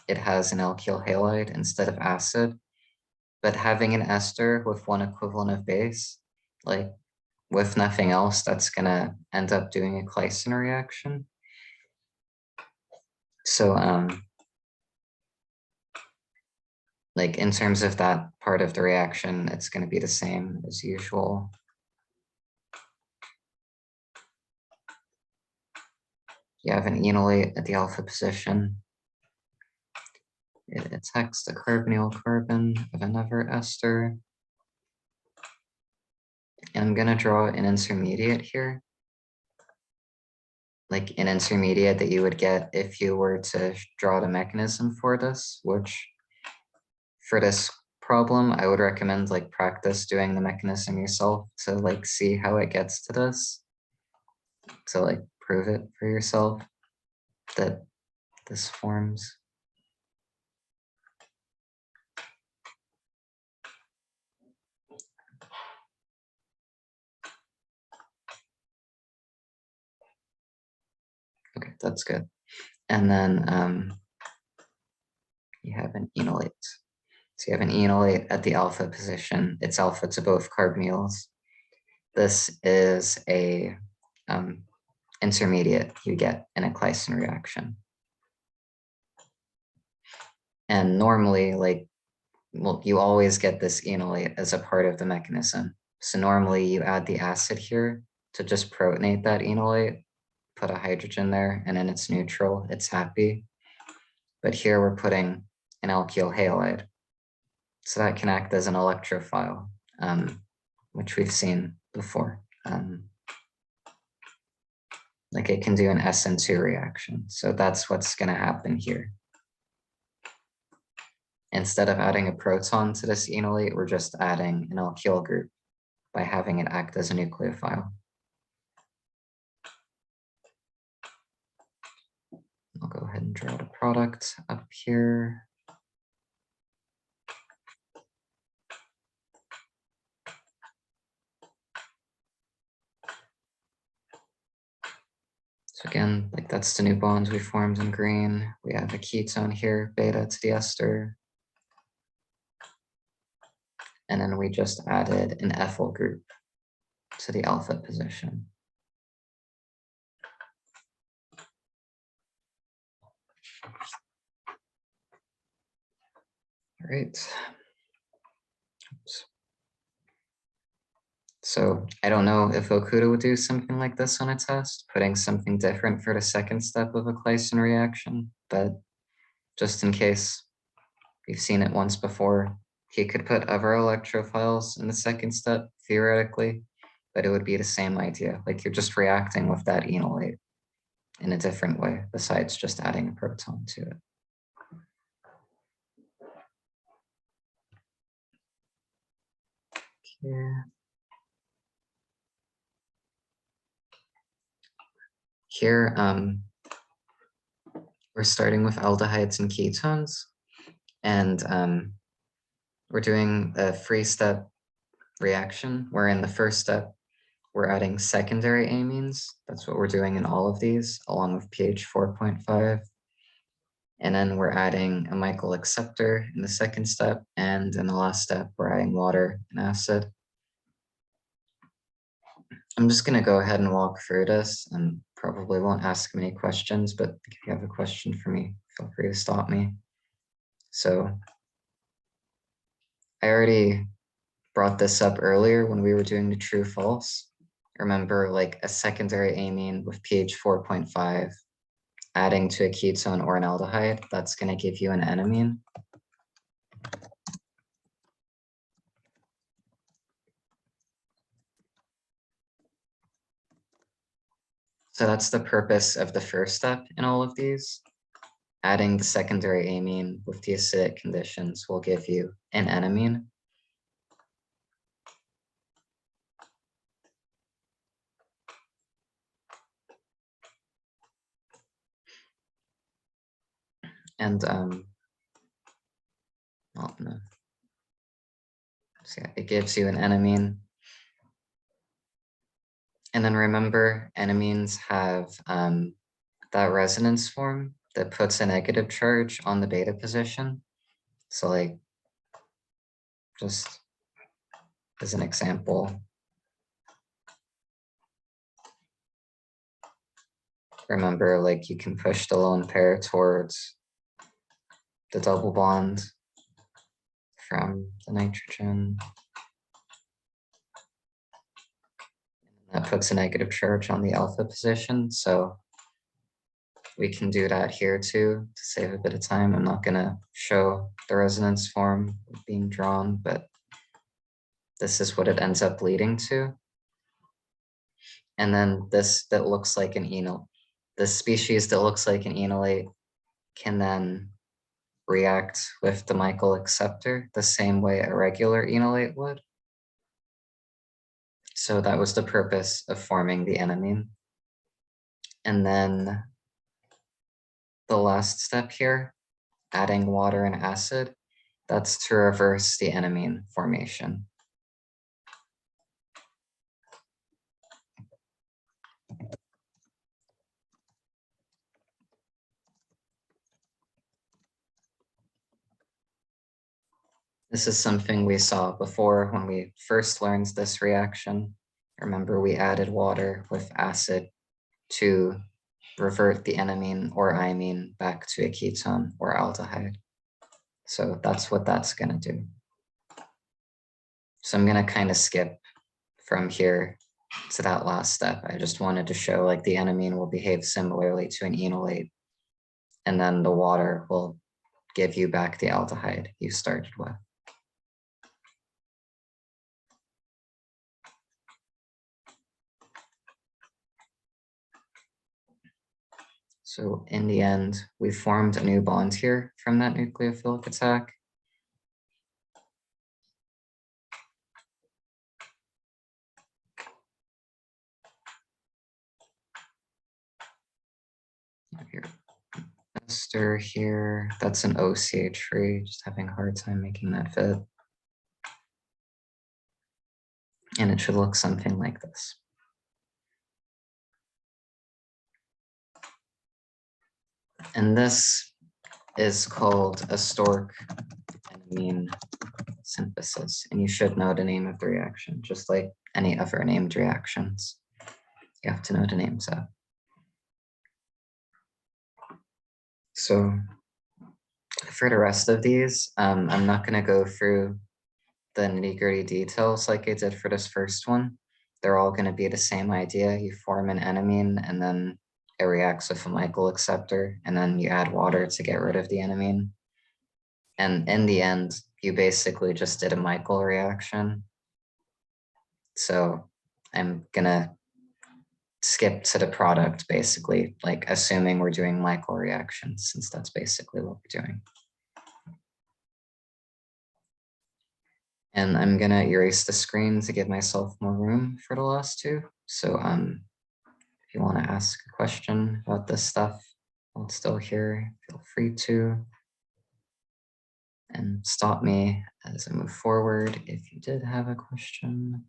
It has an alkyl halide instead of acid, but having an ester with one equivalent of base, like with nothing else, that's gonna end up doing a Claisen reaction. So like in terms of that part of the reaction, it's gonna be the same as usual. You have an enolate at the alpha position. It attacks the carbonyl carbon of another ester. And I'm gonna draw an intermediate here. Like an intermediate that you would get if you were to draw the mechanism for this, which for this problem, I would recommend like practice doing the mechanism yourself to like see how it gets to this, to like prove it for yourself that this forms. Okay, that's good. And then you have an enolate. So you have an enolate at the alpha position. It's alpha to both carbonyls. This is a intermediate you get in a Claisen reaction. And normally, like, well, you always get this enolate as a part of the mechanism. So normally you add the acid here to just protonate that enolate, put a hydrogen there, and then it's neutral, it's happy. But here we're putting an alkyl halide. So that can act as an electrophile, which we've seen before. Like it can do an SN2 reaction. So that's what's gonna happen here. Instead of adding a proton to this enolate, we're just adding an alkyl group by having it act as a nucleophile. I'll go ahead and draw the product up here. So again, like that's the new bonds we formed in green. We have a ketone here, beta to the ester. And then we just added an ethyl group to the alpha position. All right. Oops. So I don't know if Okuda would do something like this on a test, putting something different for the second step of a Claisen reaction, but just in case we've seen it once before, he could put other electrophiles in the second step, theoretically, but it would be the same idea. Like you're just reacting with that enolate in a different way, besides just adding a proton to it. Yeah. Here, we're starting with aldehydes and ketones, and we're doing a 3-step reaction, where in the first step, we're adding secondary amines. That's what we're doing in all of these, along with pH 4.5. And then we're adding a Michael acceptor in the second step, and in the last step, we're adding water and acid. I'm just gonna go ahead and walk through this and probably won't ask many questions, but if you have a question for me, feel free to stop me. So I already brought this up earlier when we were doing the true false. Remember, like a secondary amine with pH 4.5, adding to a ketone or an aldehyde, that's gonna give you an enamine. So that's the purpose of the first step in all of these. Adding the secondary amine with the acidic conditions will give you an enamine. And well, no. So yeah, it gives you an enamine. And then remember, enamines have that resonance form that puts a negative charge on the beta position. So like, just as an example, remember, like you can push the lone pair towards the double bond from the nitrogen. That puts a negative charge on the alpha position. So we can do that here too to save a bit of time. I'm not gonna show the resonance form being drawn, but this is what it ends up leading to. And then this that looks like an enol, this species that looks like an enolate can then react with the Michael acceptor the same way a regular enolate would. So that was the purpose of forming the enamine. And then the last step here, adding water and acid, that's to reverse the enamine formation. This is something we saw before when we first learned this reaction. Remember, we added water with acid to revert the enamine or imine back to a ketone or aldehyde. So that's what that's going to do. So I'm going to kind of skip from here to that last step. I just wanted to show like the enamine will behave similarly to an enolate, and then the water will give you back the aldehyde you started with. So in the end, we formed a new bond here from that nucleophilic attack. Here, ester here, that's an OCH free, just having a hard time making that fit. And it should look something like this. And this is called a Stork enamine synthesis. And you should know the name of the reaction, just like any other named reactions. You have to know the names of. So for the rest of these, I'm not going to go through the nitty-gritty details like I did for this first one. They're all going to be the same idea. You form an enamine and then it reacts with a Michael acceptor, and then you add water to get rid of the enamine. And in the end, you basically just did a Michael reaction. So I'm gonna skip to the product basically, like assuming we're doing Michael reactions, since that's basically what we're doing. And I'm gonna erase the screen to give myself more room for the last two. So if you want to ask a question about this stuff while it's still here, feel free to. And stop me as I move forward if you did have a question.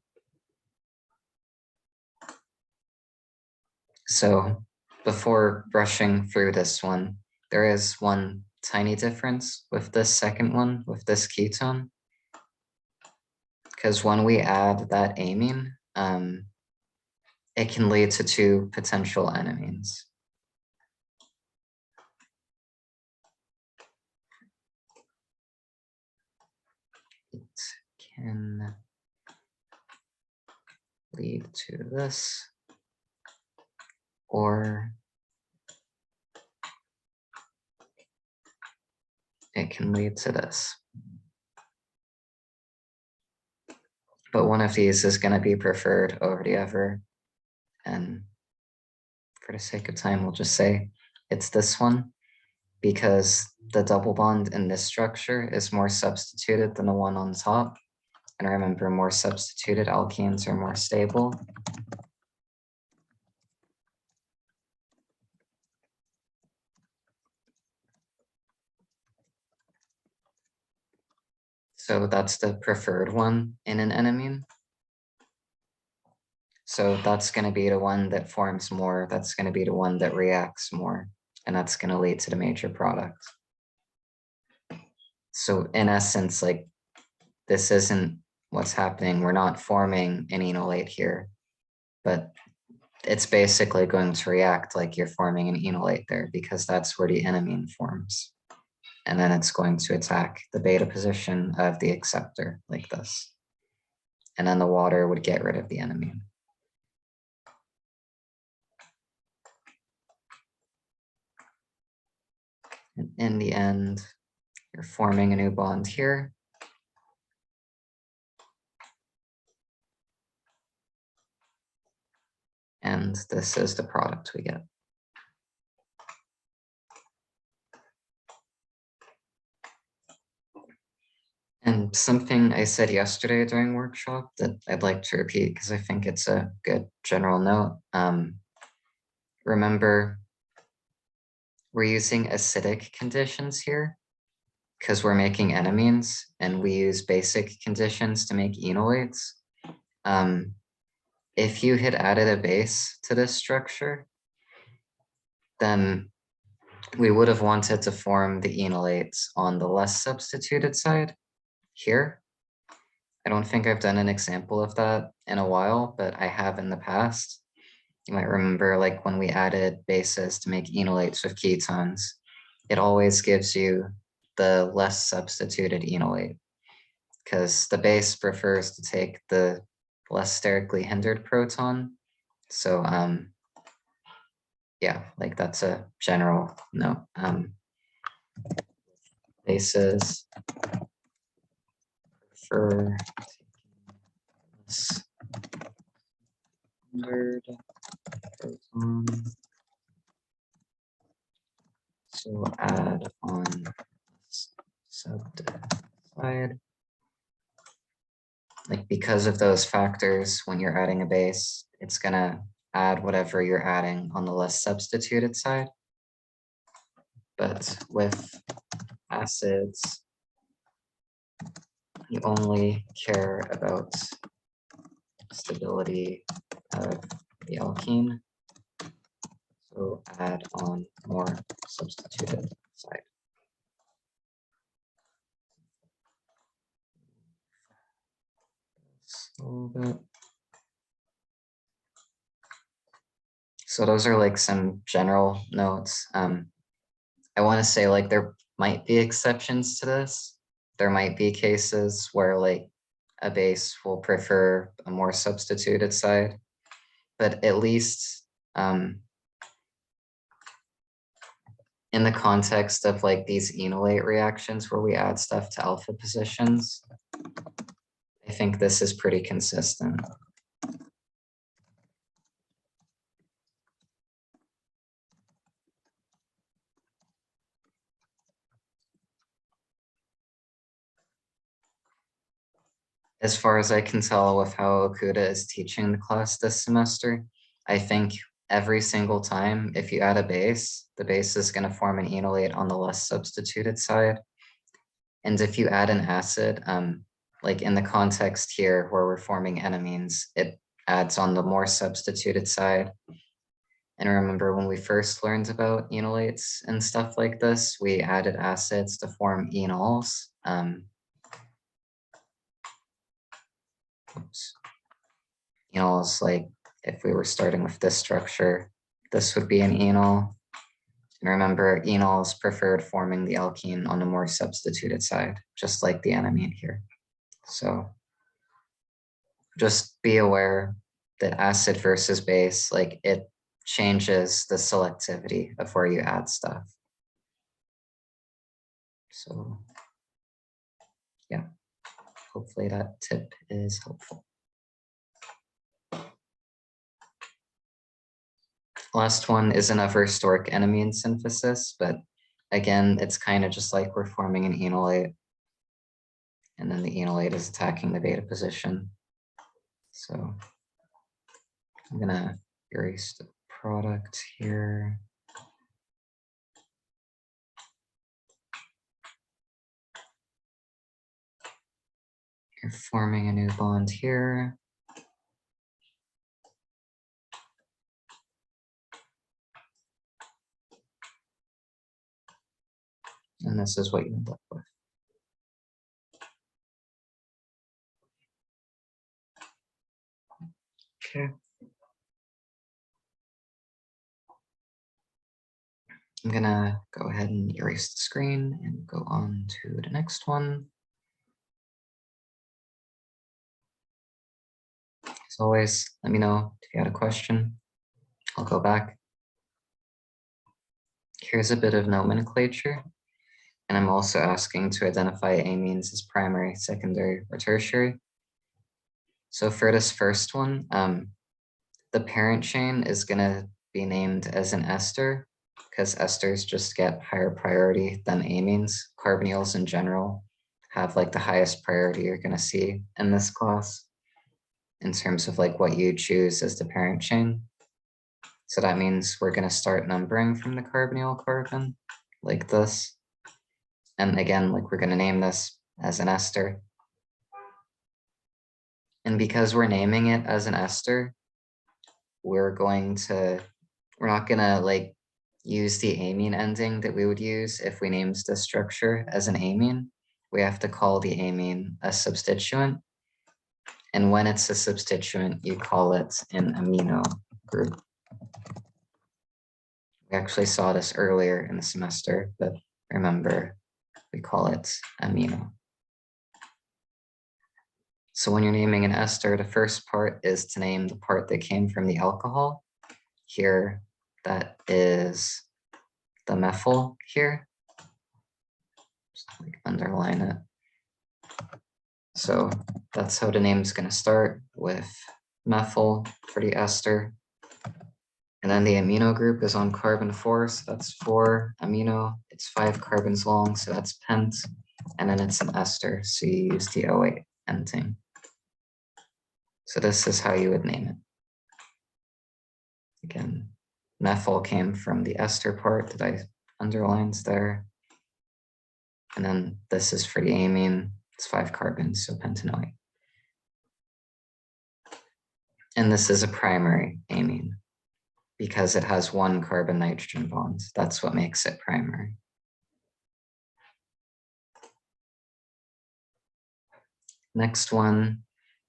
So before brushing through this one, there is one tiny difference with this second one, with this ketone. Because when we add that amine, it can lead to two potential enamines. It can lead to this, or it can lead to this. But one of these is going to be preferred over the other. And for the sake of time, we'll just say it's this one because the double bond in this structure is more substituted than the one on top. And remember, more substituted alkenes are more stable. So that's the preferred one in an enamine. So that's going to be the one that forms more. That's going to be the one that reacts more. And that's going to lead to the major product. So in essence, like this isn't what's happening. We're not forming an enolate here, but it's basically going to react like you're forming an enolate there because that's where the enamine forms. And then it's going to attack the beta position of the acceptor like this. And then the water would get rid of the enamine. And in the end, you're forming a new bond here. And this is the product we get. And something I said yesterday during workshop that I'd like to repeat because I think it's a good general note. Remember, we're using acidic conditions here because we're making enamines and we use basic conditions to make enolates. If you had added a base to this structure, then we would have wanted to form the enolates on the less substituted side here. I don't think I've done an example of that in a while, but I have in the past. You might remember like when we added bases to make enolates with ketones, it always gives you the less substituted enolate because the base prefers to take the less sterically hindered proton. So yeah, like that's a general note. Bases prefer less hindered proton. So add on sub side. Like because of those factors, when you're adding a base, it's gonna add whatever you're adding on the less substituted side. But with acids, you only care about stability of the alkene. So add on more substituted side. So those are like some general notes. I want to say like there might be exceptions to this. There might be cases where like a base will prefer a more substituted side, but at least in the context of like these enolate reactions where we add stuff to alpha positions, I think this is pretty consistent. As far as I can tell with how Okuda is teaching the class this semester, I think every single time, if you add a base, the base is going to form an enolate on the less substituted side. And if you add an acid, like in the context here where we're forming enamines, it adds on the more substituted side. And remember when we first learned about enolates and stuff like this, we added acids to form enols. Enols, like if we were starting with this structure, this would be an enol. And remember, enols preferred forming the alkene on the more substituted side, just like the enamine here. So just be aware that acid versus base, like it changes the selectivity of where you add stuff. So yeah, hopefully that tip is helpful. Last one is an averse-storic enamine synthesis, but again, it's kind of just like we're forming an enolate, and then the enolate is attacking the beta position. So I'm gonna erase the product here. You're forming a new bond here. And this is what you end up with. Okay. I'm gonna go ahead and erase the screen and go on to the next one. As always, let me know if you had a question. I'll go back. Here's a bit of nomenclature. And I'm also asking to identify amines as primary, secondary, or tertiary. So for this first one, the parent chain is gonna be named as an ester because esters just get higher priority than amines. Carbonyls in general have like the highest priority you're gonna see in this class in terms of like what you choose as the parent chain. So that means we're gonna start numbering from the carbonyl carbon like this. And again, like we're gonna name this as an ester. And because we're naming it as an ester, we're not gonna like use the amine ending that we would use if we named this structure as an amine. We have to call the amine a substituent. And when it's a substituent, you call it an amino group. We actually saw this earlier in the semester, but remember, we call it amino. So when you're naming an ester, the first part is to name the part that came from the alcohol. Here, that is the methyl here. Just like underline it. So that's how the name's gonna start with methyl for the ester. And then the amino group is on carbon 4, so that's 4 amino. It's 5 carbons long, so that's pent. And then it's an ester, so you use the O8 ending. So this is how you would name it. Again, methyl came from the ester part that I underlined there. And then this is for the amine, it's 5 carbons, so pentanoate. And this is a primary amine because it has 1 carbon-nitrogen bond. That's what makes it primary. Next one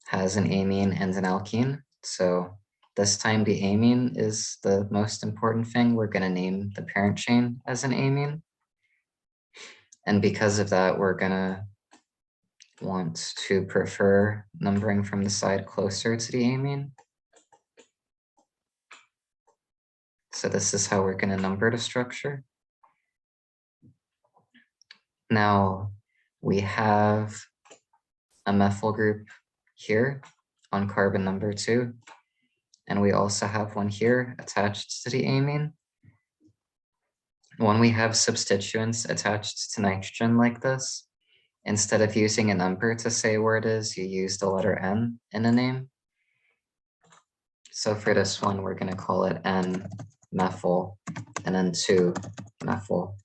has an amine and an alkene. So this time the amine is the most important thing. We're gonna name the parent chain as an amine. And because of that, we're gonna want to prefer numbering from the side closer to the amine. So this is how we're going to number the structure. Now we have a methyl group here on carbon number 2. And we also have one here attached to the amine. When we have substituents attached to nitrogen like this, instead of using a number to say where it is, you use the letter N in a name. So for this one, we're going to call it N-methyl and then 2-methyl.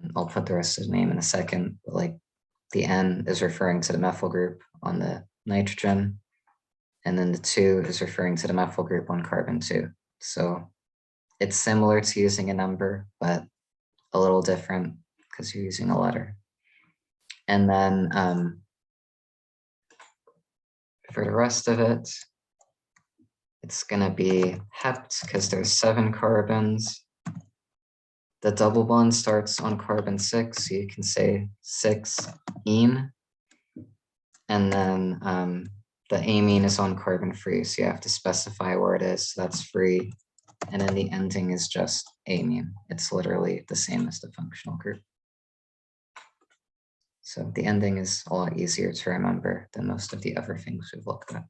And I'll put the rest of the name in a second, but like the N is referring to the methyl group on the nitrogen, and then the 2 is referring to the methyl group on carbon 2. So it's similar to using a number, but a little different because you're using a letter. And then for the rest of it, it's going to be hept because there's 7 carbons. The double bond starts on carbon 6, so you can say 6-ene. And then the amine is on carbon free, so you have to specify where it is, so that's free. And then the ending is just amine. It's literally the same as the functional group. So the ending is a lot easier to remember than most of the other things we've looked at.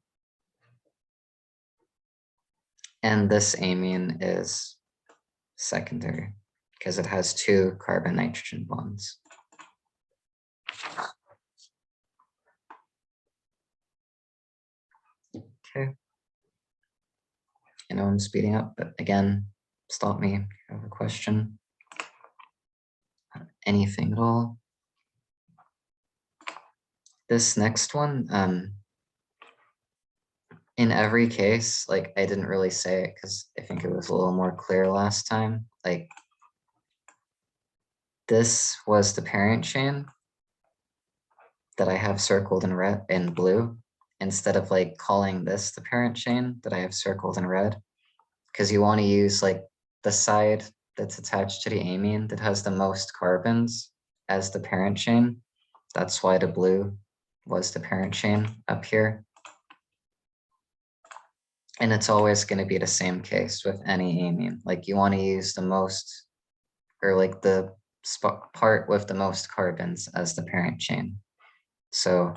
And this amine is secondary because it has two carbon-nitrogen bonds. Okay. I know I'm speeding up, but again, stop me if you have a question. Anything at all. This next one, in every case, like I didn't really say it because I think it was a little more clear last time. Like this was the parent chain that I have circled in red and blue, instead of like calling this the parent chain that I have circled in red, because you want to use like the side that's attached to the amine that has the most carbons as the parent chain. That's why the blue was the parent chain up here. And it's always going to be the same case with any amine. Like you want to use the most, or like the part with the most carbons as the parent chain. So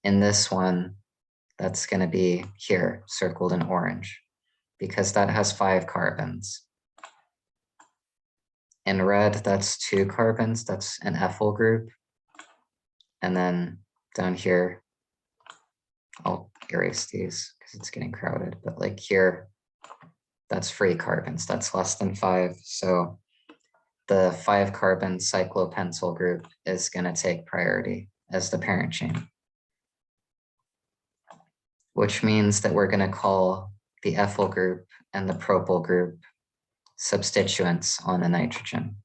in this one, that's going to be here, circled in orange, because that has 5 carbons. In red, that's 2 carbons, that's an ethyl group. And then down here, I'll erase these because it's getting crowded, but like here, that's 3 carbons, that's less than 5. So the 5 carbon cyclopentyl group is going to take priority as the parent chain, which means that we're going to call the ethyl group and the propyl group substituents on the nitrogen.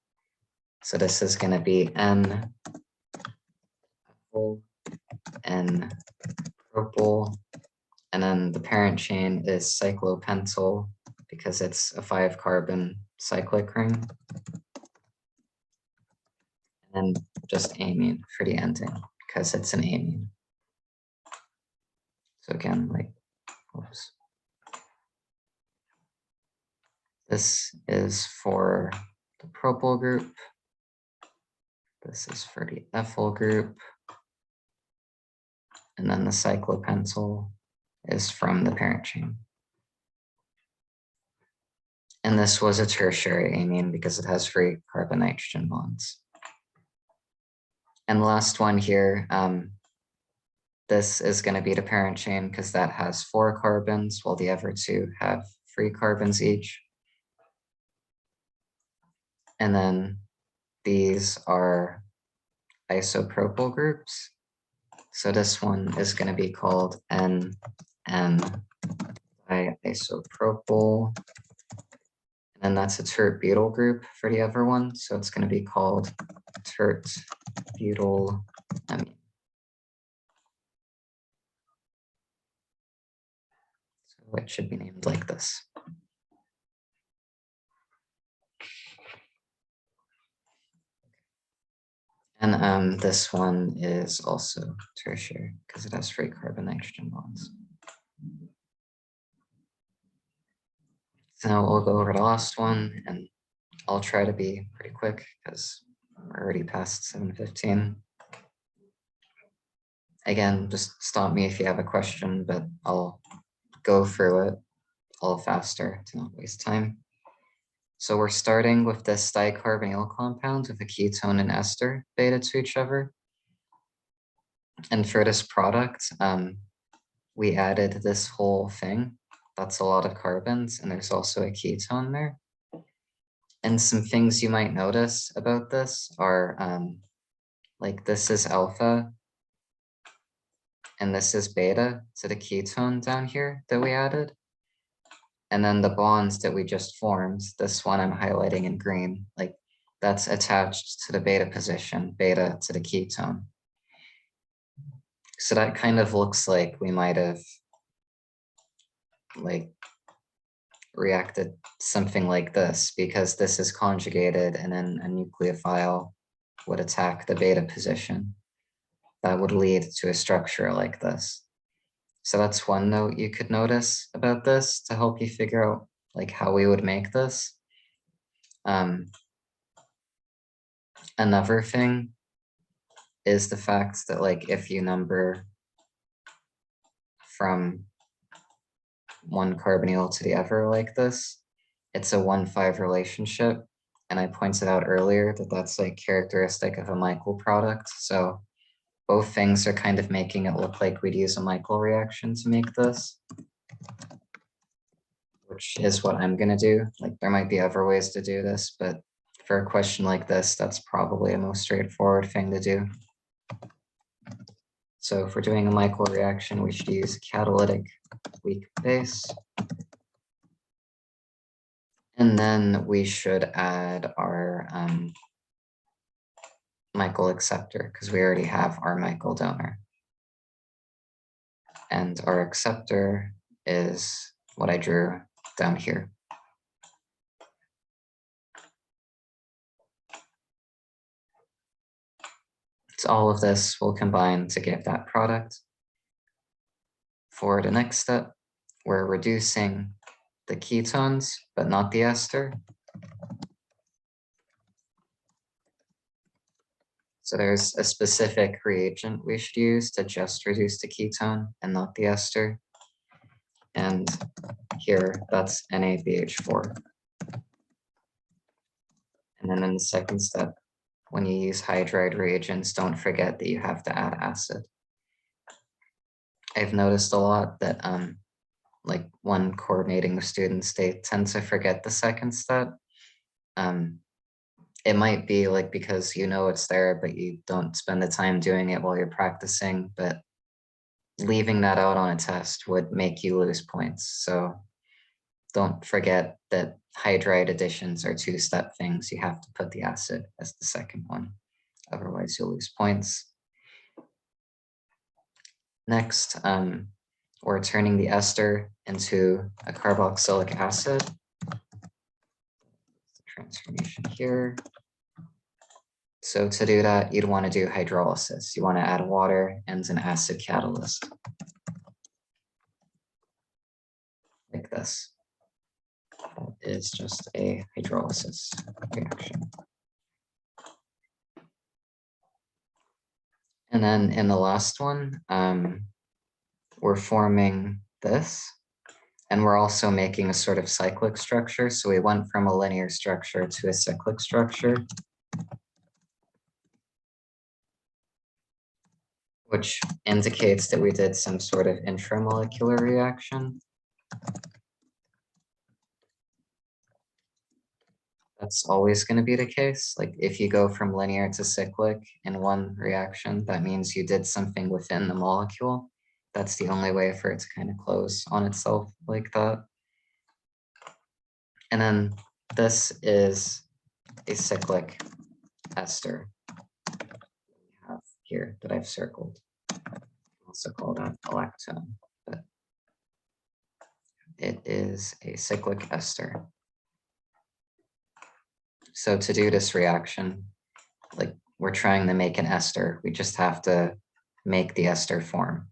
So this is going to be N ethyl, N propyl, and then the parent chain is cyclopentyl because it's a 5 carbon cyclic ring. And then just amine for the ending because it's an amine. So again, like, oops. This is for the propyl group. This is for the ethyl group. And then the cyclopentyl is from the parent chain. And this was a tertiary amine because it has 3 carbon-nitrogen bonds. And the last one here, this is going to be the parent chain because that has 4 carbons, while the other 2 have 3 carbons each. And then these are isopropyl groups. So this one is going to be called NN isopropyl. And then that's a tert butyl group for the other one. So it's going to be called tert butyl amine. So it should be named like this. And this one is also tertiary because it has 3 carbon-nitrogen bonds. So now we'll go over the last one, and I'll try to be pretty quick because we're already past 7:15. Again, just stop me if you have a question, but I'll go through it a little faster to not waste time. So we're starting with this dicarbonyl compound with a ketone and ester beta to each other. And for this product, we added this whole thing. That's a lot of carbons, and there's also a ketone there. And some things you might notice about this are like this is alpha, and this is beta to the ketone down here that we added. And then the bonds that we just formed, this one I'm highlighting in green, like that's attached to the beta position, beta to the ketone. So that kind of looks like we might have like reacted something like this because this is conjugated and then a nucleophile would attack the beta position. That would lead to a structure like this. So that's one note you could notice about this to help you figure out like how we would make this. Another thing is the fact that like if you number from one carbonyl to the other like this, it's a 1,5 relationship. And I pointed out earlier that that's like characteristic of a Michael product. So both things are kind of making it look like we'd use a Michael reaction to make this, which is what I'm gonna do. Like there might be other ways to do this, but for a question like this, that's probably a most straightforward thing to do. So if we're doing a Michael reaction, we should use catalytic weak base. And then we should add our Michael acceptor because we already have our Michael donor. And our acceptor is what I drew down here. So all of this will combine to give that product. For the next step, we're reducing the ketones, but not the ester. So there's a specific reagent we should use to just reduce the ketone and not the ester. And here, that's NaBH4. And then in the second step, when you use hydride reagents, don't forget that you have to add acid. I've noticed a lot that like when coordinating with students, they tend to forget the second step. It might be like because you know it's there, but you don't spend the time doing it while you're practicing, but leaving that out on a test would make you lose points. So don't forget that hydride additions are two-step things. You have to put the acid as the second one. Otherwise, you'll lose points. Next, we're turning the ester into a carboxylic acid. Transformation here. So to do that, you'd want to do hydrolysis. You want to add water and an acid catalyst. Like this. That is just a hydrolysis reaction. And then in the last one, we're forming this, and we're also making a sort of cyclic structure. So we went from a linear structure to a cyclic structure, which indicates that we did some sort of intramolecular reaction. That's always going to be the case. Like if you go from linear to cyclic in one reaction, that means you did something within the molecule. That's the only way for it to kind of close on itself like that. And then this is a cyclic ester we have here that I've circled. Also call that a lactone, but it is a cyclic ester. So to do this reaction, like we're trying to make an ester, we just have to make the ester form.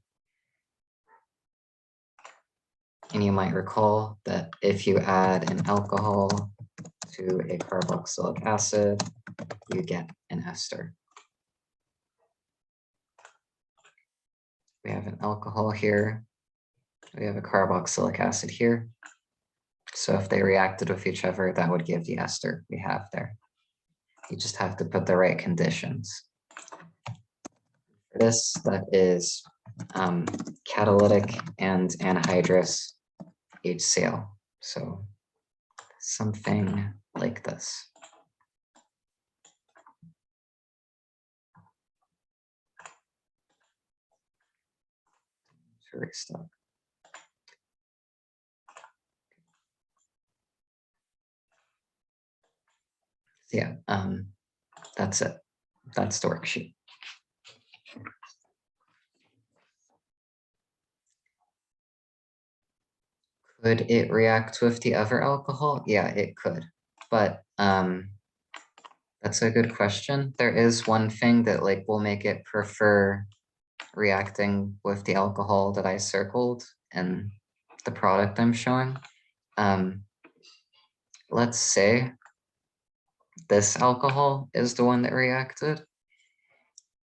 And you might recall that if you add an alcohol to a carboxylic acid, you get an ester. We have an alcohol here. We have a carboxylic acid here. So if they reacted with each other, that would give the ester we have there. You just have to put the right conditions. For this, that is catalytic and anhydrous HCl. So something like this. Very stuck. So yeah, that's it. That's the worksheet. Could it react with the other alcohol? Yeah, it could. But that's a good question. There is one thing that like will make it prefer reacting with the alcohol that I circled and the product I'm showing. Let's say this alcohol is the one that reacted.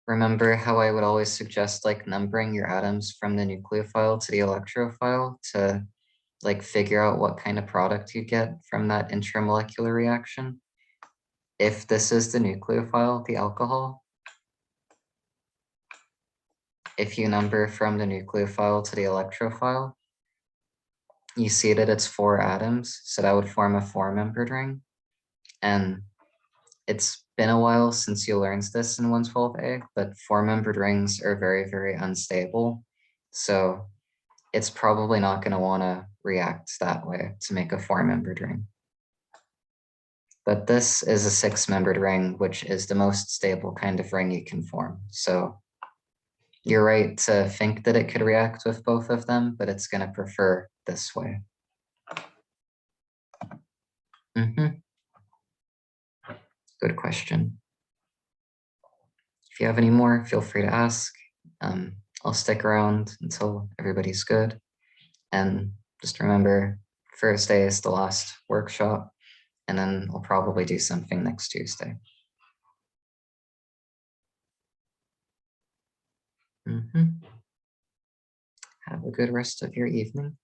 Remember how I would always suggest like numbering your atoms from the nucleophile to the electrophile to like figure out what kind of product you get from that intramolecular reaction. If this is the nucleophile, the alcohol, if you number from the nucleophile to the electrophile, you see that it's 4 atoms, so that would form a 4-membered ring. And it's been a while since you learned this in 112A, but 4-membered rings are very, very unstable. So it's probably not going to want to react that way to make a 4-membered ring. But this is a 6-membered ring, which is the most stable kind of ring you can form. So you're right to think that it could react with both of them, but it's going to prefer this way. Good question. If you have any more, feel free to ask. I'll stick around until everybody's good. And just remember, Thursday is the last workshop, and then I'll probably do something next Tuesday. Have a good rest of your evening.